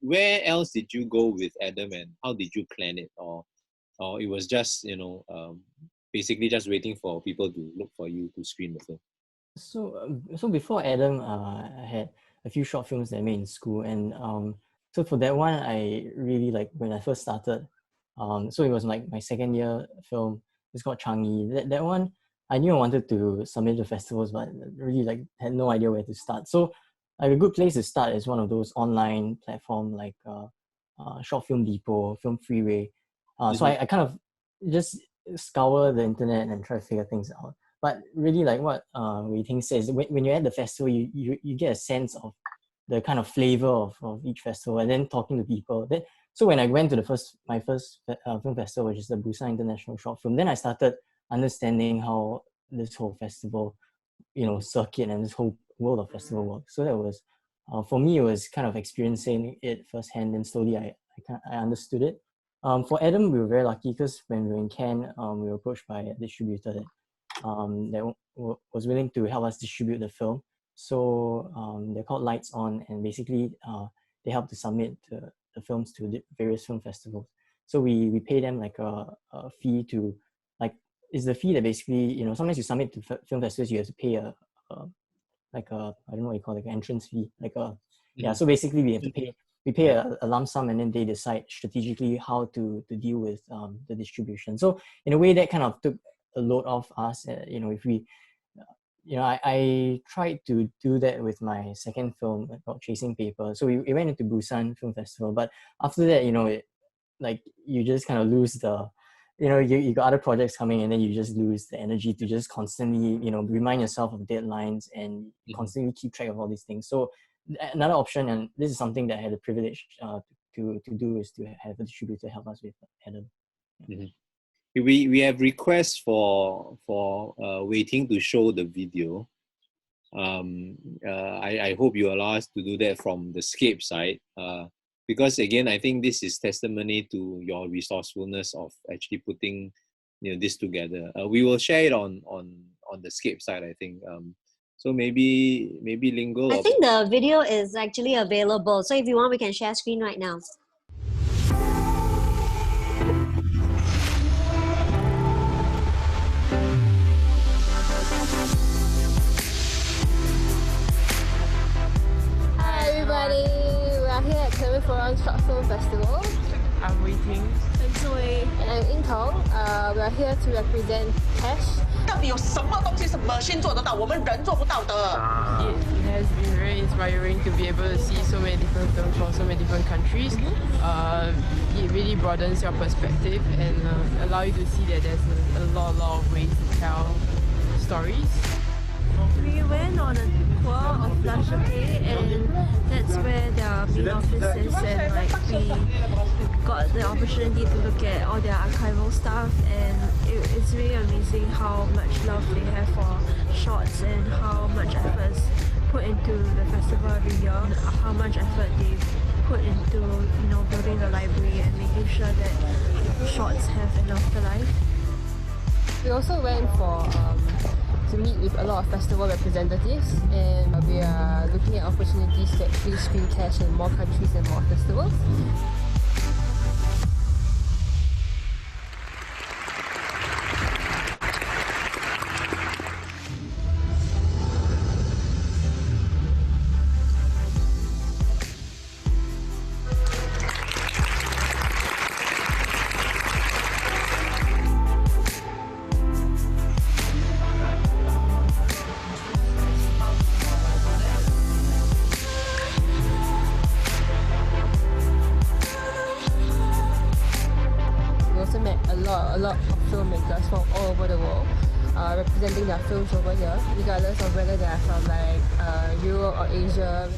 S2: Where else did you go with Adam, and how did you plan it, or it was just, you know, basically just waiting for people to look for you to screen the film?
S4: So before Adam, I had a few short films that I made in school, and so for that one, I really like when I first started. So it was like my second year film. It's called Changi. That one, I knew I wanted to submit to festivals, but really like had no idea where to start. So like a good place to start is one of those online platform like Short Film Depot, Film Freeway. So I kind of just scour the internet and try to figure things out. But really, like what Wei Ting says, when you're at the festival, you get a sense of the kind of flavor of each festival, and then talking to people. So when I went to my first film festival, which is the Busan International Short Film, then I started understanding how this whole festival, you know, circuit and this whole world of festival works. So that was For me, it was kind of experiencing it firsthand, and slowly I understood it. For Adam, we were very lucky because when we were in Cannes, we were approached by a distributor that was willing to help us distribute the film. So they're called Lights On, and basically they help to submit the films to the various film festivals. So we pay them like a fee to, like, is the fee that basically, you know, sometimes you submit to film festivals, you have to pay I don't know what you call it, like an entrance fee, like a, yeah. So basically we pay a lump sum, and then they decide strategically how to deal with the distribution. So in a way that kind of took a load off us. You know, if we, you know, I tried to do that with my second film called Chasing Paper. So we went into Busan Film Festival, but after that, you know, like you just kind of lose the, you know, you got other projects coming, and then you just lose the energy to just constantly, you know, remind yourself of deadlines and constantly keep track of all these things. So another option, and this is something that I had the privilege to do, is to have a distributor help us with Adam.
S2: We have requests for waiting to show the video. I hope you allow us to do that from the Scape side. Because again, I think this is testimony to your resourcefulness of actually putting, you know, this together. We will share it on the Scape side, I think. So maybe Lingo.
S1: I think the video is actually available. So if you want, we can share screen right now.
S7: Hi everybody, we are here at Clement Forum Short Film Festival.
S9: I'm waiting.
S7: I'm Zoe. And I'm In Tong. We are here to represent Cash.
S9: 到底有什么东西是 machine 做得到，我们人做不到的。It has been very inspiring to be able to see so many different films from so many different countries. It really broadens your perspective and allow you to see that there's a lot of ways to tell stories.
S10: We went on a tour of Lashake, and that's where their main office is, and like we got the opportunity to look at all their archival stuff, and it's really amazing how much love they have for shorts and how much effort is put into the festival every year, how much effort they put into, you know, building the library and making sure that shorts have an afterlife.
S7: We also went for to meet with a lot of festival representatives, and we are looking at opportunities to actually screen Cash in more countries and more festivals. A lot of filmmakers from all over the world representing their films over here, regardless of whether they are from like Europe or Asia.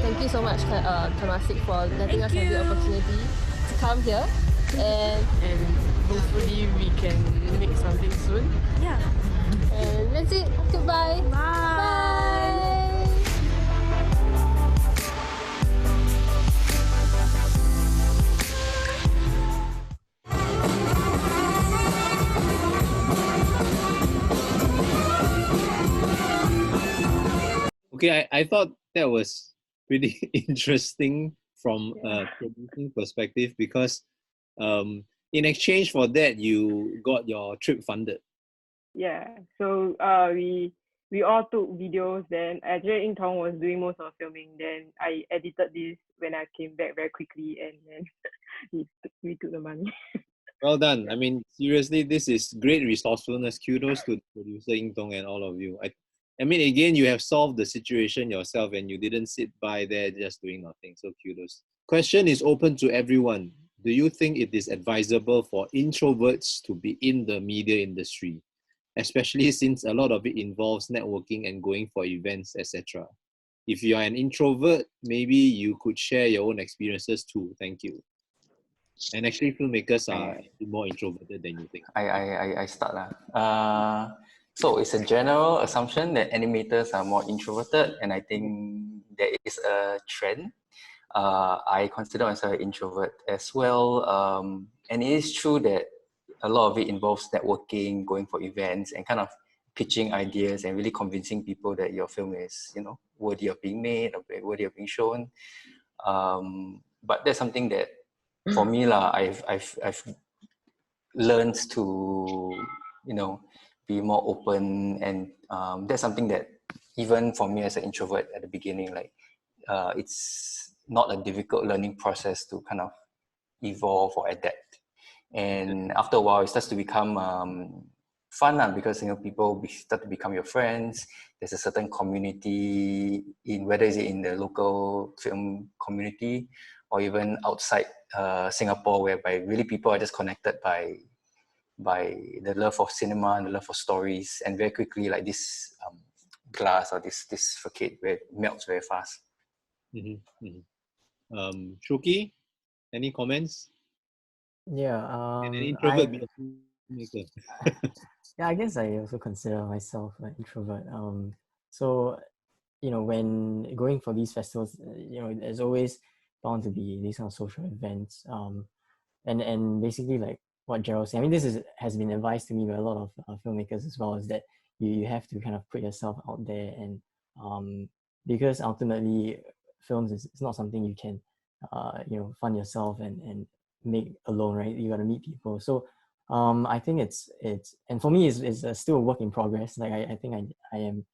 S7: Thank you so much, Temasek, for letting us have the opportunity to come here, and
S9: hopefully we can make something soon.
S10: Yeah.
S7: And that's it. Goodbye.
S10: Bye.
S7: Bye.
S2: Okay, I thought that was pretty interesting from a producing perspective, because in exchange for that, you got your trip funded.
S6: Yeah, so we all took videos. Then actually In Tong was doing most of the filming. Then I edited this when I came back very quickly, and then we took the money.
S2: Well done. I mean, seriously, this is great resourcefulness. Kudos to the producer In Tong and all of you. I mean, again, you have solved the situation yourself, and you didn't sit by there just doing nothing. So kudos. Question is open to everyone. Do you think it is advisable for introverts to be in the media industry, especially since a lot of it involves networking and going for events, etc.? If you are an introvert, maybe you could share your own experiences too. Thank you. And actually, filmmakers are more introverted than you think.
S3: I start. So it's a general assumption that animators are more introverted, and I think there is a trend. I consider myself an introvert as well, and it is true that a lot of it involves networking, going for events, and kind of pitching ideas and really convincing people that your film is, you know, worthy of being made or worthy of being shown. But that's something that, for me, I've learned to, you know, be more open, and that's something that even for me as an introvert at the beginning, like it's not a difficult learning process to kind of evolve or adapt. And after a while, it starts to become fun because, you know, people start to become your friends. There's a certain community in, whether it's in the local film community or even outside Singapore, whereby really people are just connected by the love of cinema and the love for stories, and very quickly, like this glass or this facade where it melts very fast.
S2: Shuki, any comments?
S4: Yeah,
S2: Can an introvert be a filmmaker?
S4: yeah, I guess I also consider myself an introvert. So, you know, when going for these festivals, you know, there's always bound to be these kind of social events. And basically, like what Gerald said, I mean, has been advised to me by a lot of filmmakers as well, is that you have to kind of put yourself out there, and because ultimately films is not something you can you know, fund yourself and make alone, right? You got to meet people. So I think it's and for me it's still a work in progress. Like I think I am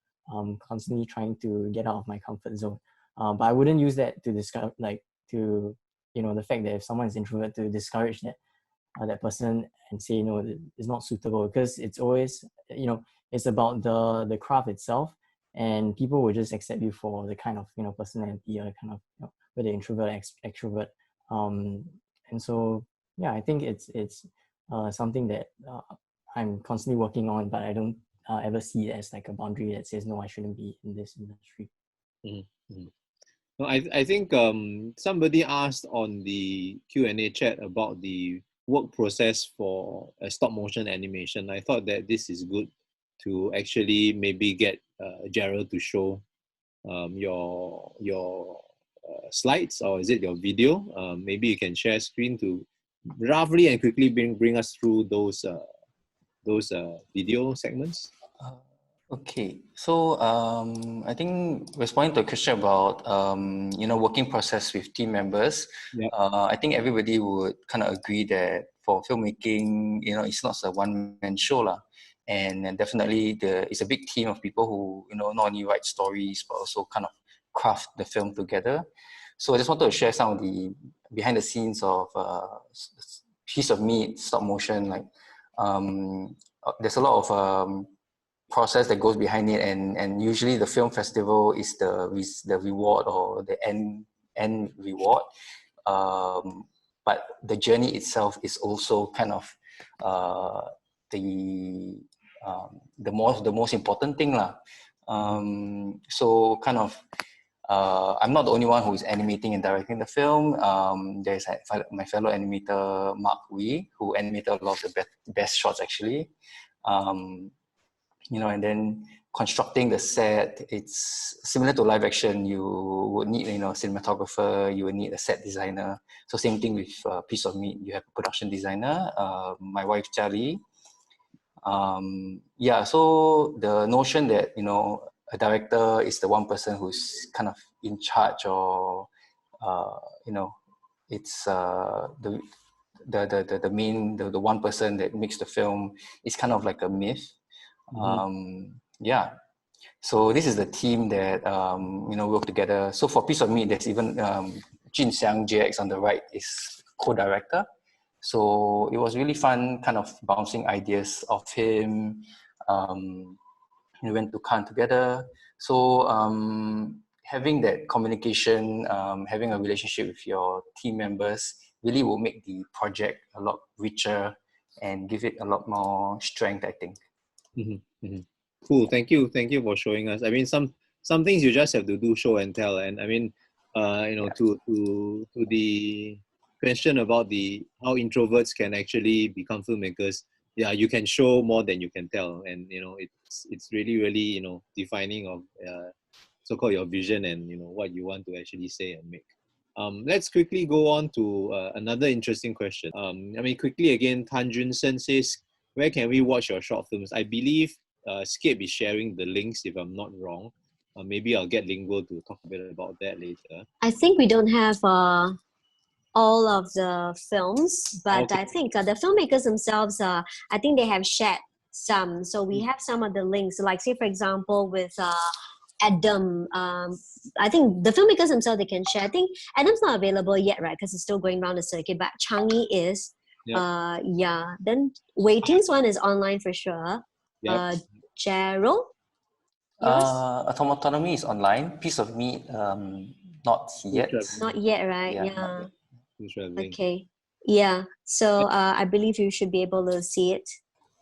S4: constantly trying to get out of my comfort zone, but I wouldn't use that to discover, like, to, you know, the fact that if someone is introvert, to discourage that person and say, no, it's not suitable, because it's always, you know, it's about the craft itself, and people will just accept you for the kind of, you know, personality, or the kind of, you know, whether introvert or extrovert. And so yeah, I think it's something that I'm constantly working on, but I don't ever see it as like a boundary that says, no, I shouldn't be in this industry.
S2: No, I think somebody asked on the Q&A chat about the work process for a stop motion animation. I thought that this is good to actually maybe get Gerald to show your slides, or is it your video? Maybe you can share screen to roughly and quickly bring us through those video segments.
S3: Okay, so I think responding to a question about you know, working process with team members,
S2: Yep.
S3: I think everybody would kind of agree that for filmmaking, you know, it's not a one-man show lah, and definitely it's a big team of people who, you know, not only write stories but also kind of craft the film together. So I just wanted to share some of the behind the scenes of Piece of Meat stop motion. Like there's a lot of process that goes behind it, and usually the film festival is the reward or the end reward, but the journey itself is also kind of the most important thing lah. So kind of I'm not the only one who is animating and directing the film. There's my fellow animator Mark Wee, who animated a lot of the best shots actually. You know, and then constructing the set, it's similar to live action. You would need, you know, a cinematographer, you would need a set designer. So same thing with Piece of Meat, you have a production designer, my wife Charlie. Yeah, so the notion that, you know, a director is the one person who's kind of in charge, or you know, it's the one person that makes the film, is kind of like a myth. Yeah, so this is the team that you know, work together. So for Piece of Meat, there's even Jin Xiang JX on the right is co-director. So it was really fun, kind of bouncing ideas off him. We went to Cannes together. So having that communication, having a relationship with your team members really will make the project a lot richer and give it a lot more strength, I think.
S2: Cool. Thank you for showing us. I mean, some things you just have to do show and tell. And I mean, you know, to the question about how introverts can actually become filmmakers, yeah, you can show more than you can tell, and it's really defining of so-called your vision and what you want to actually say and make. Let's quickly go on to another interesting question. Quickly again, Tan Jun Sen says, where can we watch your short films? I believe Scape is sharing the links, if I'm not wrong. Maybe I'll get Lingo to talk a bit about that later.
S1: I think we don't have all of the films, but
S2: Okay.
S1: I think the filmmakers themselves, I think they have shared some. So we have some of the links, like say for example with Adam. I think the filmmakers themselves, they can share. I think Adam's not available yet, right? Because it's still going around the circuit, but Changi is.
S2: Yep.
S1: Yeah. Then Waiting's one is online for sure.
S2: Yep.
S1: Gerald?
S3: Autonomy is online. Piece of Me, not yet.
S1: Not yet, right?
S3: Yeah,
S1: Yeah.
S3: not yet.
S1: Okay. Yeah. So I believe you should be able to see it.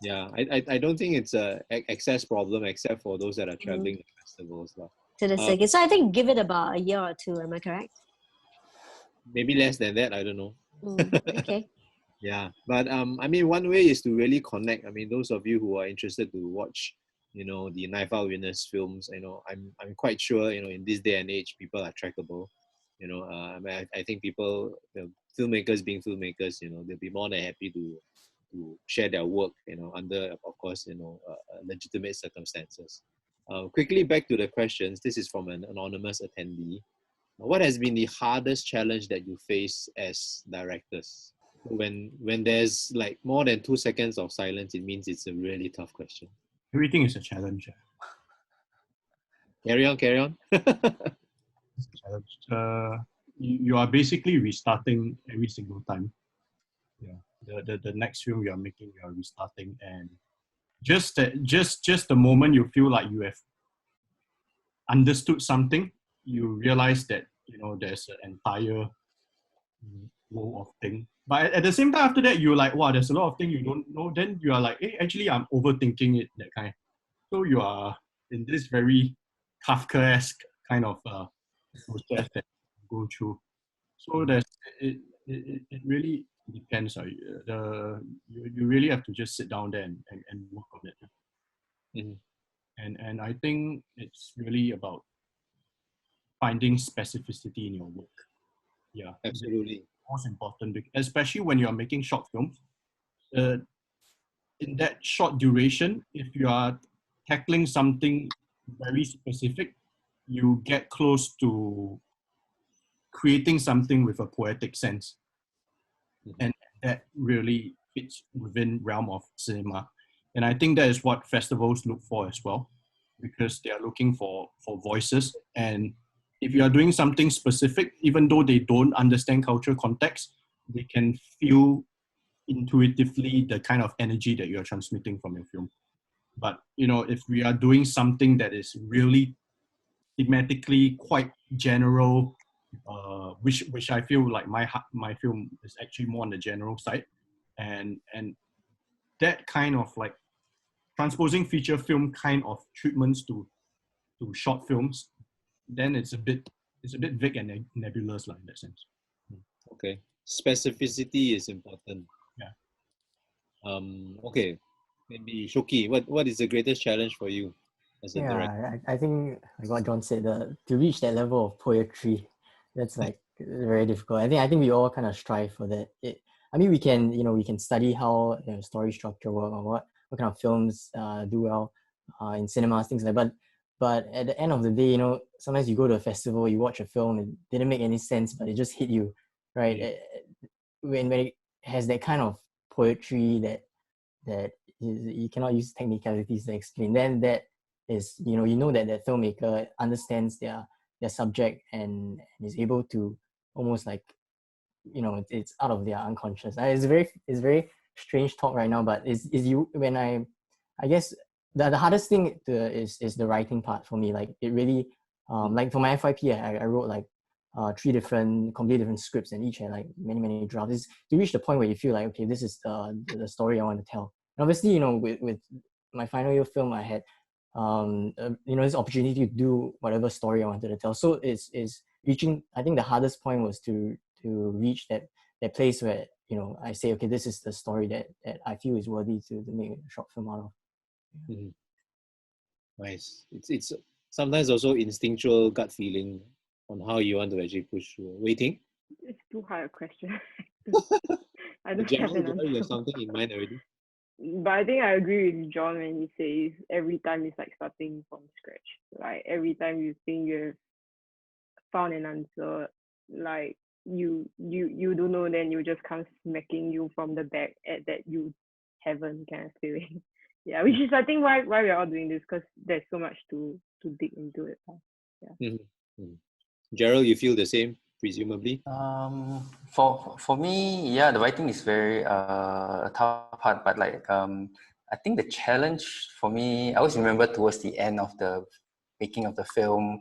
S2: Yeah, I don't think it's a access problem except for those that are traveling to festivals.
S1: To the circuit. So I think give it about a year or two, am I correct?
S2: Maybe less than that, I don't know.
S1: Okay.
S2: Yeah, but one way is to really connect. Those of you who are interested to watch, the NYFA winners films, I'm quite sure, in this day and age, people are trackable. I think people, filmmakers being filmmakers, they'll be more than happy to share their work, under, of course, legitimate circumstances. Quickly back to the questions. This is from an anonymous attendee. What has been the hardest challenge that you face as directors? When there's like more than 2 seconds of silence, it means it's a really tough question.
S5: Everything is a challenge.
S2: Carry on.
S5: You are basically restarting every single time. Yeah. The next film you are making, you are restarting, and just the moment you feel like you have understood something, you realize that there's an entire row of things. But at the same time, after that, you're like, wow, there's a lot of things you don't know. Then you are like, hey, actually, I'm overthinking it, that kind. So you are in this very Kafkaesque kind of process that you go through. So it really depends. You really have to just sit down there and work on it.
S2: Mm-hmm.
S5: And I think it's really about finding specificity in your work. Yeah,
S2: absolutely.
S5: Most important, especially when you are making short films. In that short duration, if you are tackling something very specific, you get close to creating something with a poetic sense. And that really fits within realm of cinema. And I think that is what festivals look for as well, because they are looking for voices. And if you are doing something specific, even though they don't understand cultural context, they can feel intuitively the kind of energy that you're transmitting from your film. But if we are doing something that is really thematically quite general, which I feel like my film is actually more on the general side, and that kind of like transposing feature film kind of treatments to short films, then it's a bit vague and nebulous in that sense.
S2: Okay, specificity is important.
S5: Yeah.
S2: Okay, maybe Shoki, what is the greatest challenge for you as a director?
S4: I think like what John said, to reach that level of poetry, that's like very difficult. I think we all kind of strive for that. We can study how story structure work, or what kind of films do well in cinemas, things like that. But at the end of the day, sometimes you go to a festival, you watch a film, it didn't make any sense, but it just hit you, right? Yeah. When it has that kind of poetry that you cannot use technicalities to explain, then that is that the filmmaker understands their subject and is able to almost like it's out of their unconscious. It's very strange talk right now, but I guess the hardest thing is the writing part for me. Like it really like for my FYP, I wrote like 3 completely different scripts, and each had like many drafts. It's to reach the point where you feel like, okay, this is the story I want to tell. And obviously, with my final year film, I had this opportunity to do whatever story I wanted to tell. So it's reaching. I think the hardest point was to reach that place where I say, okay, this is the story that I feel is worthy to make a short film out of.
S2: Mm-hmm. Nice. It's sometimes also instinctual gut feeling on how you want to actually push through. Waiting.
S6: It's too hard a question. I don't have
S2: General,
S6: an
S2: you have
S6: answer.
S2: something in mind already?
S6: But I think I agree with John when he says every time it's like starting from scratch. Like every time you think you have found an answer, like you don't know, then you just come smacking you from the back at that you haven't kind of feeling. Yeah, which is I think why we're all doing this, because there's so much to dig into it. Yeah.
S2: Mm-hmm. Gerald, you feel the same, presumably?
S3: For me, yeah, the writing is very a tough part, but like I think the challenge for me, I always remember towards the end of the making of the film,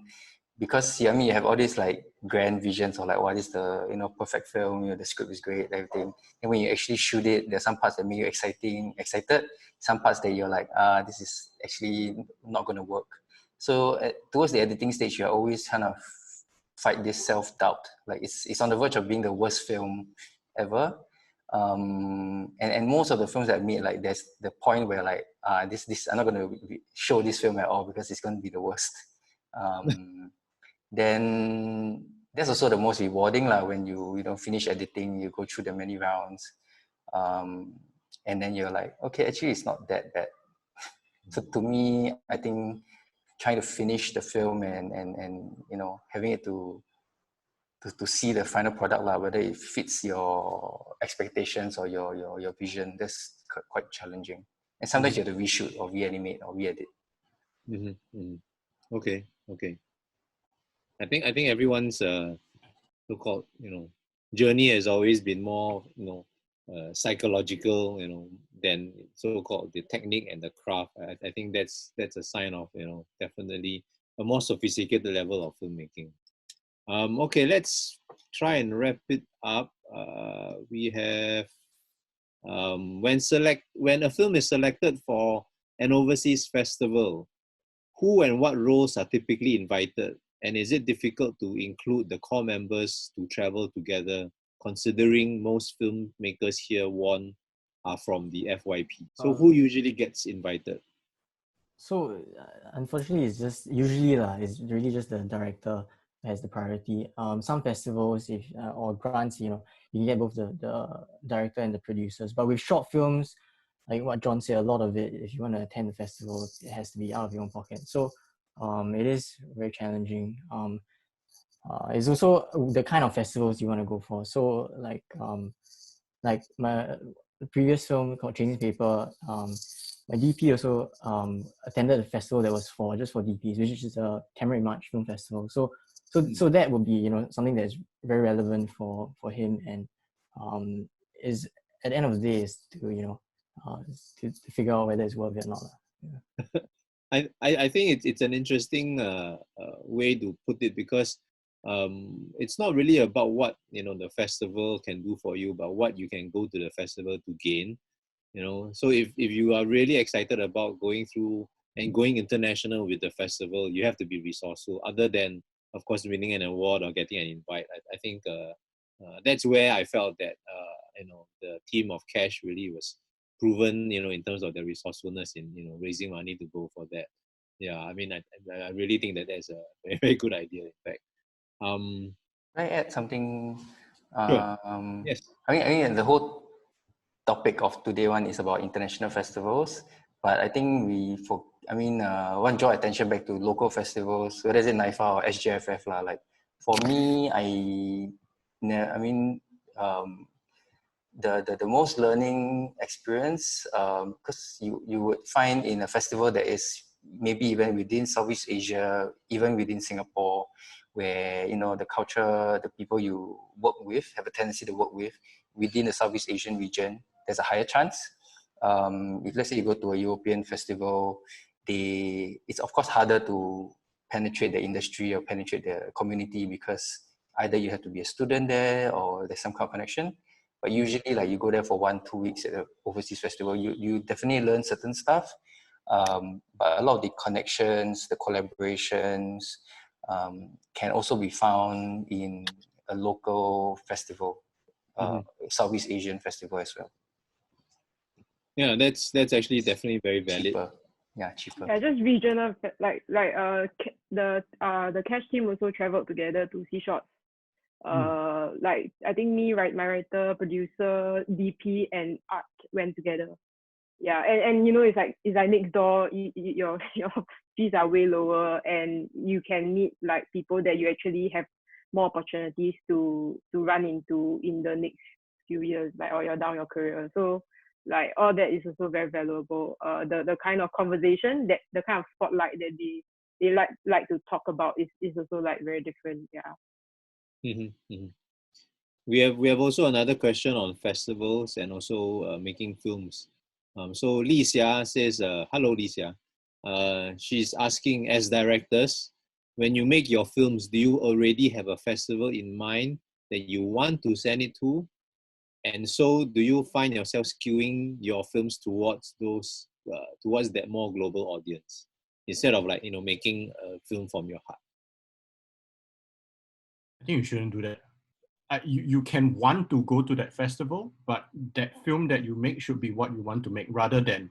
S3: because I mean you have all these like grand visions of like what is the perfect film, the script is great, everything, and when you actually shoot it, there's some parts that make you excited, some parts that you're like this is actually not going to work. So towards the editing stage, you're always kind of fight this self-doubt, like it's on the verge of being the worst film ever. And most of the films that I made, like there's the point where like this I'm not going to show this film at all because it's going to be the worst. Then that's also the most rewarding when you finish editing, you go through the many rounds, and then you're like, okay, actually it's not that bad. So to me, I think trying to finish the film and having it to see the final product, whether it fits your expectations or your vision, that's quite challenging. And sometimes you have to reshoot or reanimate or re-edit.
S2: Okay. I think everyone's so-called journey has always been more psychological than so-called the technique and the craft. I think that's a sign of definitely a more sophisticated level of filmmaking. Okay, let's try and wrap it up. We have when a film is selected for an overseas festival, who and what roles are typically invited? And is it difficult to include the core members to travel together, considering most filmmakers here are from the FYP? So who usually gets invited?
S4: So unfortunately, it's just usually it's really just the director has the priority. Some festivals, if or grants, you can get both the director and the producers. But with short films, like what John said, a lot of it, if you want to attend the festival, it has to be out of your own pocket. So it is very challenging. It's also the kind of festivals you want to go for. So like my previous film called Changing Paper, my DP also attended a festival that was just for DPs, which is a Camera March Film Festival. So that would be something that's very relevant for him, and is at the end of the day is to to figure out whether it's worth it or not. Yeah.
S2: I think it's an interesting way to put it, because it's not really about what the festival can do for you, but what you can go to the festival to gain. So if you are really excited about going through and going international with the festival, you have to be resourceful. Other than, of course, winning an award or getting an invite, I think that's where I felt that the team of Cash really was proven, in terms of their resourcefulness in raising money to go for that. Yeah, I mean, I really think that that's a very, very good idea. In fact,
S3: Can I add something?
S2: Sure. Yes.
S3: I mean, the whole topic of today one is about international festivals, but I think want to draw attention back to local festivals, whether it's NYFA or SGFF lah. Like for me, the most learning experience, because you would find in a festival that is maybe even within Southeast Asia, even within Singapore, where the culture, the people you work with have a tendency to work with within the Southeast Asian region, there's a higher chance. If let's say you go to a European festival, it's of course harder to penetrate the industry or penetrate the community, because either you have to be a student there or there's some kind of connection. But usually, like you go there for 1-2 weeks at an overseas festival, you definitely learn certain stuff. But a lot of the connections, the collaborations, can also be found in a local festival. Southeast Asian festival as well.
S2: Yeah, that's actually definitely very valid.
S3: Cheaper. Yeah, cheaper.
S6: Yeah, just regional, the cash team also traveled together to see shots. Like I think me, right, my writer, producer, DP, and art went together. Yeah, and you know, it's like next door. Your fees are way lower, and you can meet like people that you actually have more opportunities to run into in the next few years, like or you're down your career. So like all that is also very valuable. The kind of conversation, that the kind of spotlight that they like to talk about is also like very different. Yeah.
S2: We have also another question on festivals and also making films. So Li Xia says, hello Li Xia. She's asking, as directors, when you make your films, do you already have a festival in mind that you want to send it to? And so do you find yourself skewing your films towards those, towards that more global audience, instead of like, making a film from your heart?
S5: I think you shouldn't do that. You can want to go to that festival, but that film that you make should be what you want to make, rather than,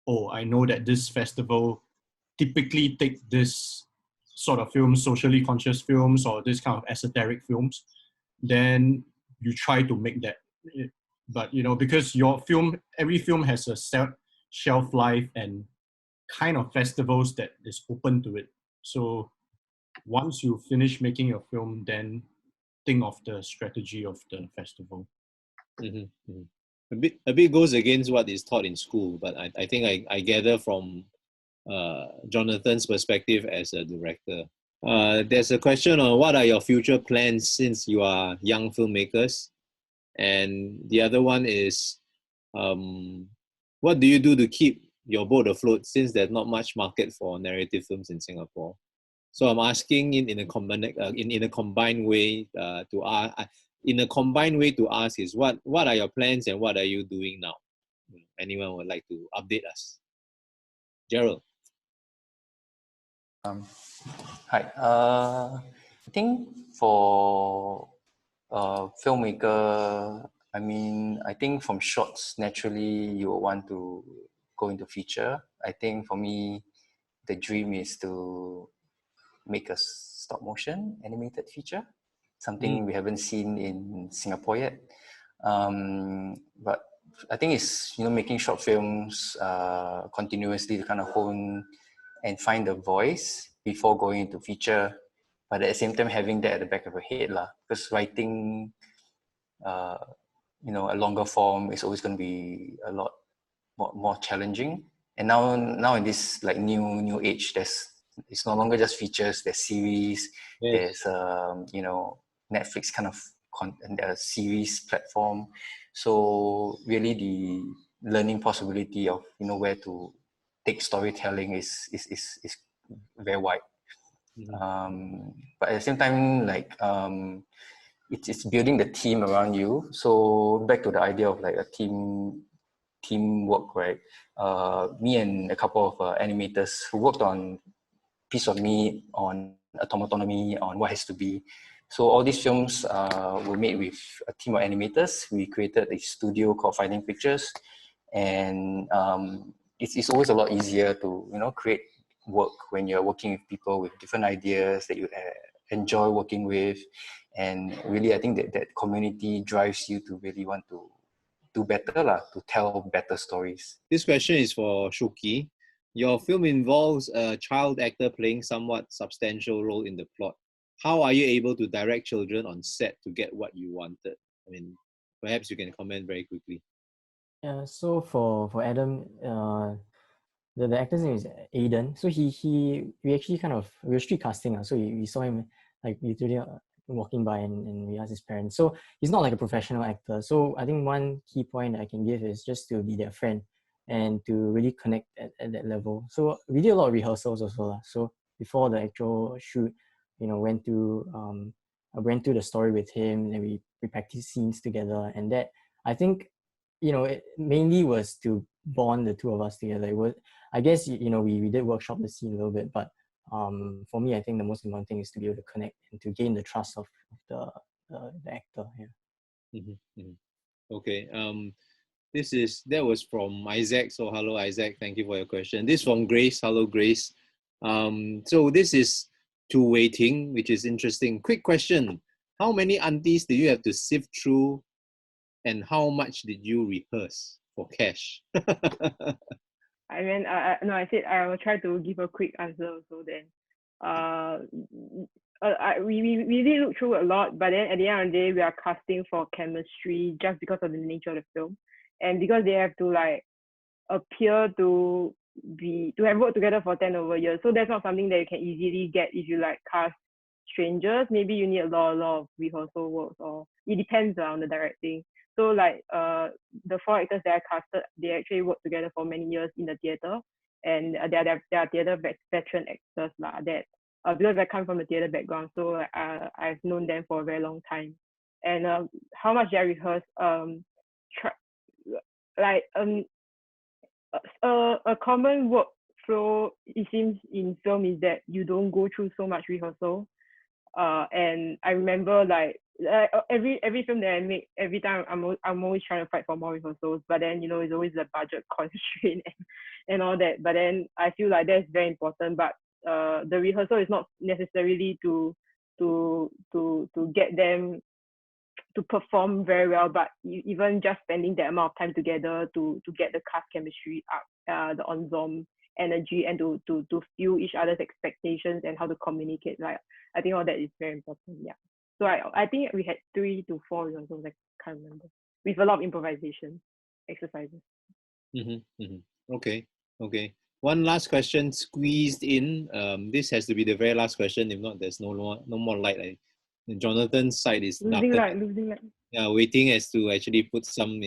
S5: oh, I know that this festival typically take this sort of films, socially conscious films, or this kind of esoteric films, then you try to make that. But because your film, every film has a shelf life and kind of festivals that is open to it. So once you finish making your film, then think of the strategy of the festival.
S2: A bit goes against what is taught in school, but I think I gather from Jonathan's perspective as a director. There's a question on what are your future plans since you are young filmmakers, and the other one is what do you do to keep your boat afloat since there's not much market for narrative films in Singapore? So I'm asking in a combined way to ask is what are your plans and what are you doing now? Anyone would like to update us? Gerald.
S3: Hi. I think for filmmaker, I think from shorts, naturally you will want to go into feature. I think for me, the dream is to make a stop motion animated feature, something we haven't seen in Singapore yet. But I think it's making short films continuously to kind of hone and find the voice before going into feature, but at the same time having that at the back of your head because writing a longer form is always going to be a lot more challenging. And now in this like new age, it's no longer just features, there's series. Yes. There's Netflix kind of series platform. So really the learning possibility of where to take storytelling is very wide. But at the same time, like it's building the team around you. So back to the idea of like a teamwork, right? Me and a couple of animators who worked on Piece of Me, on Autonomy, on What Has to Be. So all these films were made with a team of animators. We created a studio called Finding Pictures, and it's always a lot easier to create work when you're working with people with different ideas that you enjoy working with. And really, I think that community drives you to really want to do better, to tell better stories.
S2: This question is for Shuki. Your film involves a child actor playing somewhat substantial role in the plot. How are you able to direct children on set to get what you wanted? Perhaps you can comment very quickly.
S4: Yeah, so for Adam, the actor's name is Aiden. So we actually we were street casting. So we saw him like literally walking by and we asked his parents. So he's not like a professional actor. So I think one key point I can give is just to be their friend and to really connect at that level. So we did a lot of rehearsals also. So before the actual shoot, went I went through the story with him and we practiced scenes together. And that, I think, it mainly was to bond the two of us together. I guess, we did workshop the scene a little bit, but for me, I think the most important thing is to be able to connect and to gain the trust of the actor. Yeah.
S2: Okay. That was from Isaac. So hello, Isaac. Thank you for your question. This from Grace. Hello, Grace. So this is to waiting, which is interesting. Quick question: how many aunties did you have to sift through, and how much did you rehearse for cash?
S6: I mean, no, I said I will try to give a quick answer also then. We did look through a lot, but then at the end of the day, we are casting for chemistry just because of the nature of the film. And because they have to like appear to have worked together for 10 over years. So that's not something that you can easily get if you like cast strangers. Maybe you need a lot of rehearsal work, or it depends on the directing. So like the 4 actors that I casted, they actually worked together for many years in the theater, and they are theater veteran actors that because I come from the theater background, so I've known them for a very long time. And how much I rehearse, a common workflow, it seems, in film is that you don't go through so much rehearsal. And I remember like every film that I make, every time I'm always trying to fight for more rehearsals, but then it's always a budget constraint and all that. But then I feel like that's very important. But the rehearsal is not necessarily to get them to perform very well, but even just spending that amount of time together to get the cast chemistry up, the ensemble energy, and to feel each other's expectations and how to communicate. Like I think all that is very important. Yeah. So I think we had 3 to 4 rehearsals. I can't remember, with a lot of improvisation exercises.
S2: Okay. One last question squeezed in. This has to be the very last question. If not, there's no more light. Jonathan's side is
S6: losing light.
S2: Yeah, waiting as to actually put some,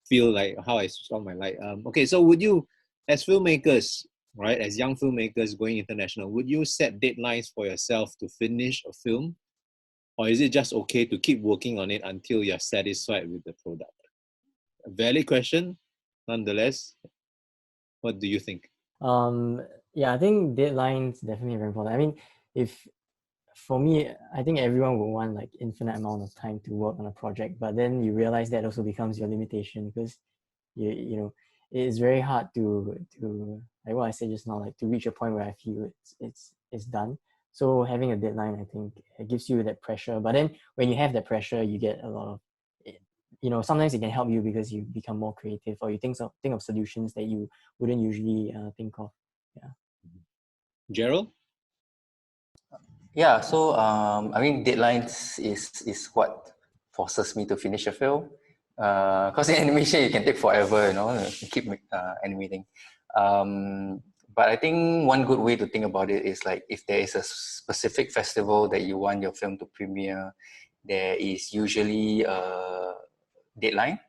S2: feel like how I switched on my light. Okay, so would you, as filmmakers, right, as young filmmakers going international, would you set deadlines for yourself to finish a film? Or is it just okay to keep working on it until you're satisfied with the product? A valid question, nonetheless. What do you think?
S4: Yeah, I think deadlines definitely very important. I mean, for me, I think everyone would want like infinite amount of time to work on a project, but then you realize that also becomes your limitation, because it's very hard to like what I said just now, like to reach a point where I feel it's done. So having a deadline, I think it gives you that pressure. But then when you have that pressure, you get a lot of, sometimes it can help you because you become more creative, or you think of solutions that you wouldn't usually think of. Yeah.
S2: Gerald?
S3: Yeah, so I mean, deadlines is what forces me to finish a film. Because in animation, you can take forever, keep animating. But I think one good way to think about it is like, if there is a specific festival that you want your film to premiere, there is usually a deadline.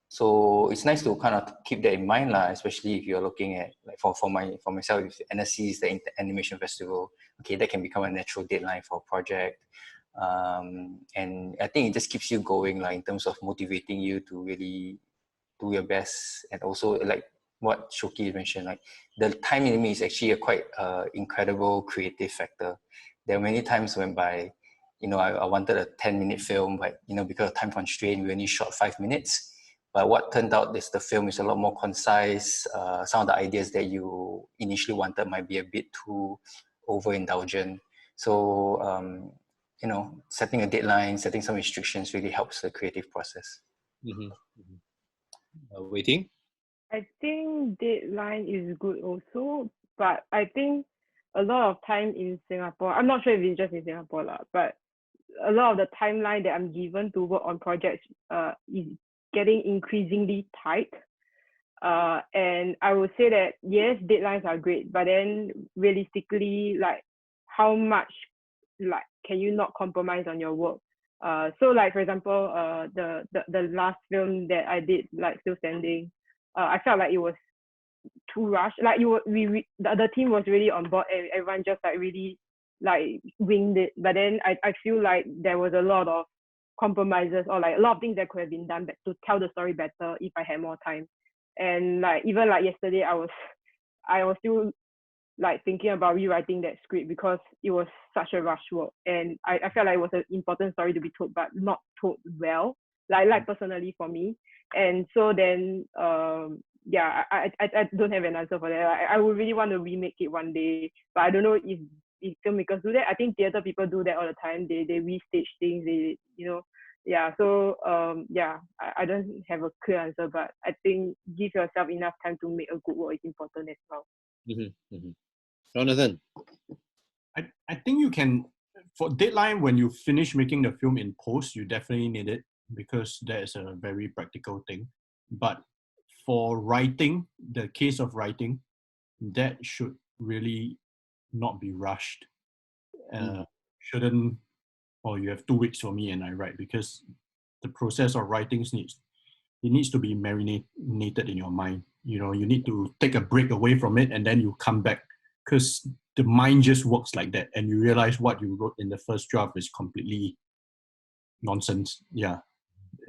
S3: So it's nice to kind of keep that in mind, especially if you're looking at, like for myself, if NSC is the Animation Festival, okay, that can become a natural deadline for a project. And I think it just keeps you going, in terms of motivating you to really do your best. And also, like what Shoki mentioned, like the time limit is actually a quite incredible creative factor. There are many times whereby, I wanted a 10-minute film, but because of time constraint, we only shot 5 minutes. But what turned out is the film is a lot more concise. Some of the ideas that you initially wanted might be a bit too overindulgent. So, setting a deadline, setting some restrictions really helps the creative process.
S2: Waiting?
S6: I think deadline is good also, but I think a lot of time in Singapore, I'm not sure if it's just in Singapore, but a lot of the timeline that I'm given to work on projects is getting increasingly tight. And I would say that, yes, deadlines are great, but then realistically, like how much can you not compromise on your work? So like, for example, the last film that I did, like Still Standing, I felt like it was too rushed. Like the team was really on board, and everyone just like really like winged it. But then I feel like there was a lot of compromises, or like a lot of things that could have been done to tell the story better if I had more time. And like even like yesterday, I was still like thinking about rewriting that script because it was such a rush work, and I felt like it was an important story to be told, but not told well. like personally for me. And so then, yeah, I don't have an answer for that. I would really want to remake it one day, but I don't know if filmmakers do that. I think theater people do that all the time. They restage things. They, you know, yeah. So yeah, I don't have a clear answer, but I think give yourself enough time to make a good work is important as well.
S2: Jonathan.
S5: I think you can, for deadline, when you finish making the film in post, you definitely need it because that is a very practical thing. But for writing, the case of writing, that should really not be rushed. Shouldn't, or you have 2 weeks for me and I write, because the process of writing needs to be marinated in your mind. You know, you need to take a break away from it and then you come back, because the mind just works like that, and you realize what you wrote in the first draft is completely nonsense. Yeah,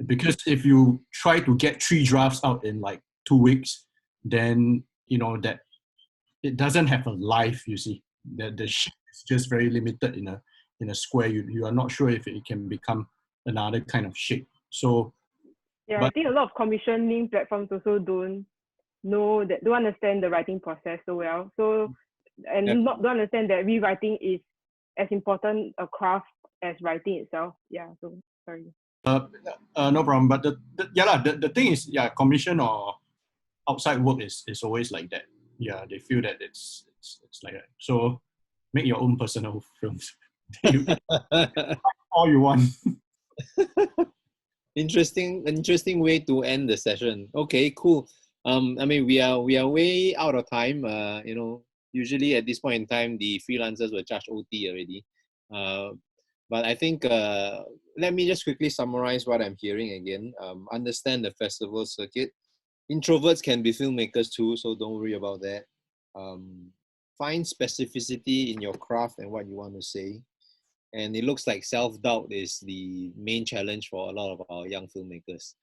S5: because if you try to get 3 drafts out in like 2 weeks, then you know that it doesn't have a life. You see, that the shape is just very limited in a square. You are not sure if it can become another kind of shape. So
S6: yeah, I think a lot of commissioning platforms also don't understand the writing process so well. So and don't understand that rewriting is as important a craft as writing itself. Yeah. So sorry.
S5: No problem. But the thing is, yeah, commission or outside work is always like that. Yeah, they feel that it's like that. So make your own personal films. All you want.
S2: Interesting way to end the session. Okay, cool. I mean, we are way out of time. You know, usually at this point in time, the freelancers will charge OT already. But I think let me just quickly summarize what I'm hearing again. Understand the festival circuit. Introverts can be filmmakers too, so don't worry about that. Find specificity in your craft and what you want to say. And it looks like self-doubt is the main challenge for a lot of our young filmmakers.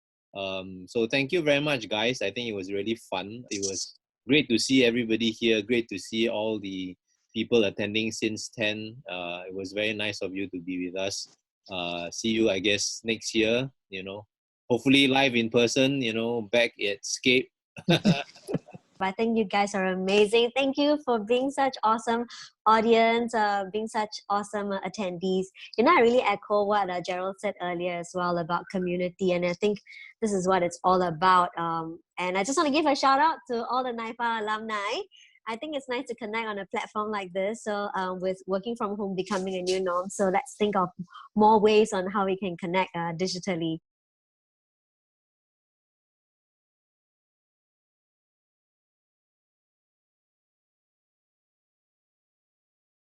S2: So thank you very much, guys. I think it was really fun. It was great to see everybody here. Great to see all the people attending since 10. It was very nice of you to be with us. See you, I guess, next year, you know, hopefully live in person, you know, back at Scape.
S1: I think you guys are amazing. Thank you for being such awesome audience, being such awesome attendees. You know, I really echo what Gerald said earlier as well about community, and I think this is what it's all about. And I just want to give a shout out to all the NYFA alumni. I think it's nice to connect on a platform like this. So with working from home becoming a new norm, so let's think of more ways on how we can connect digitally.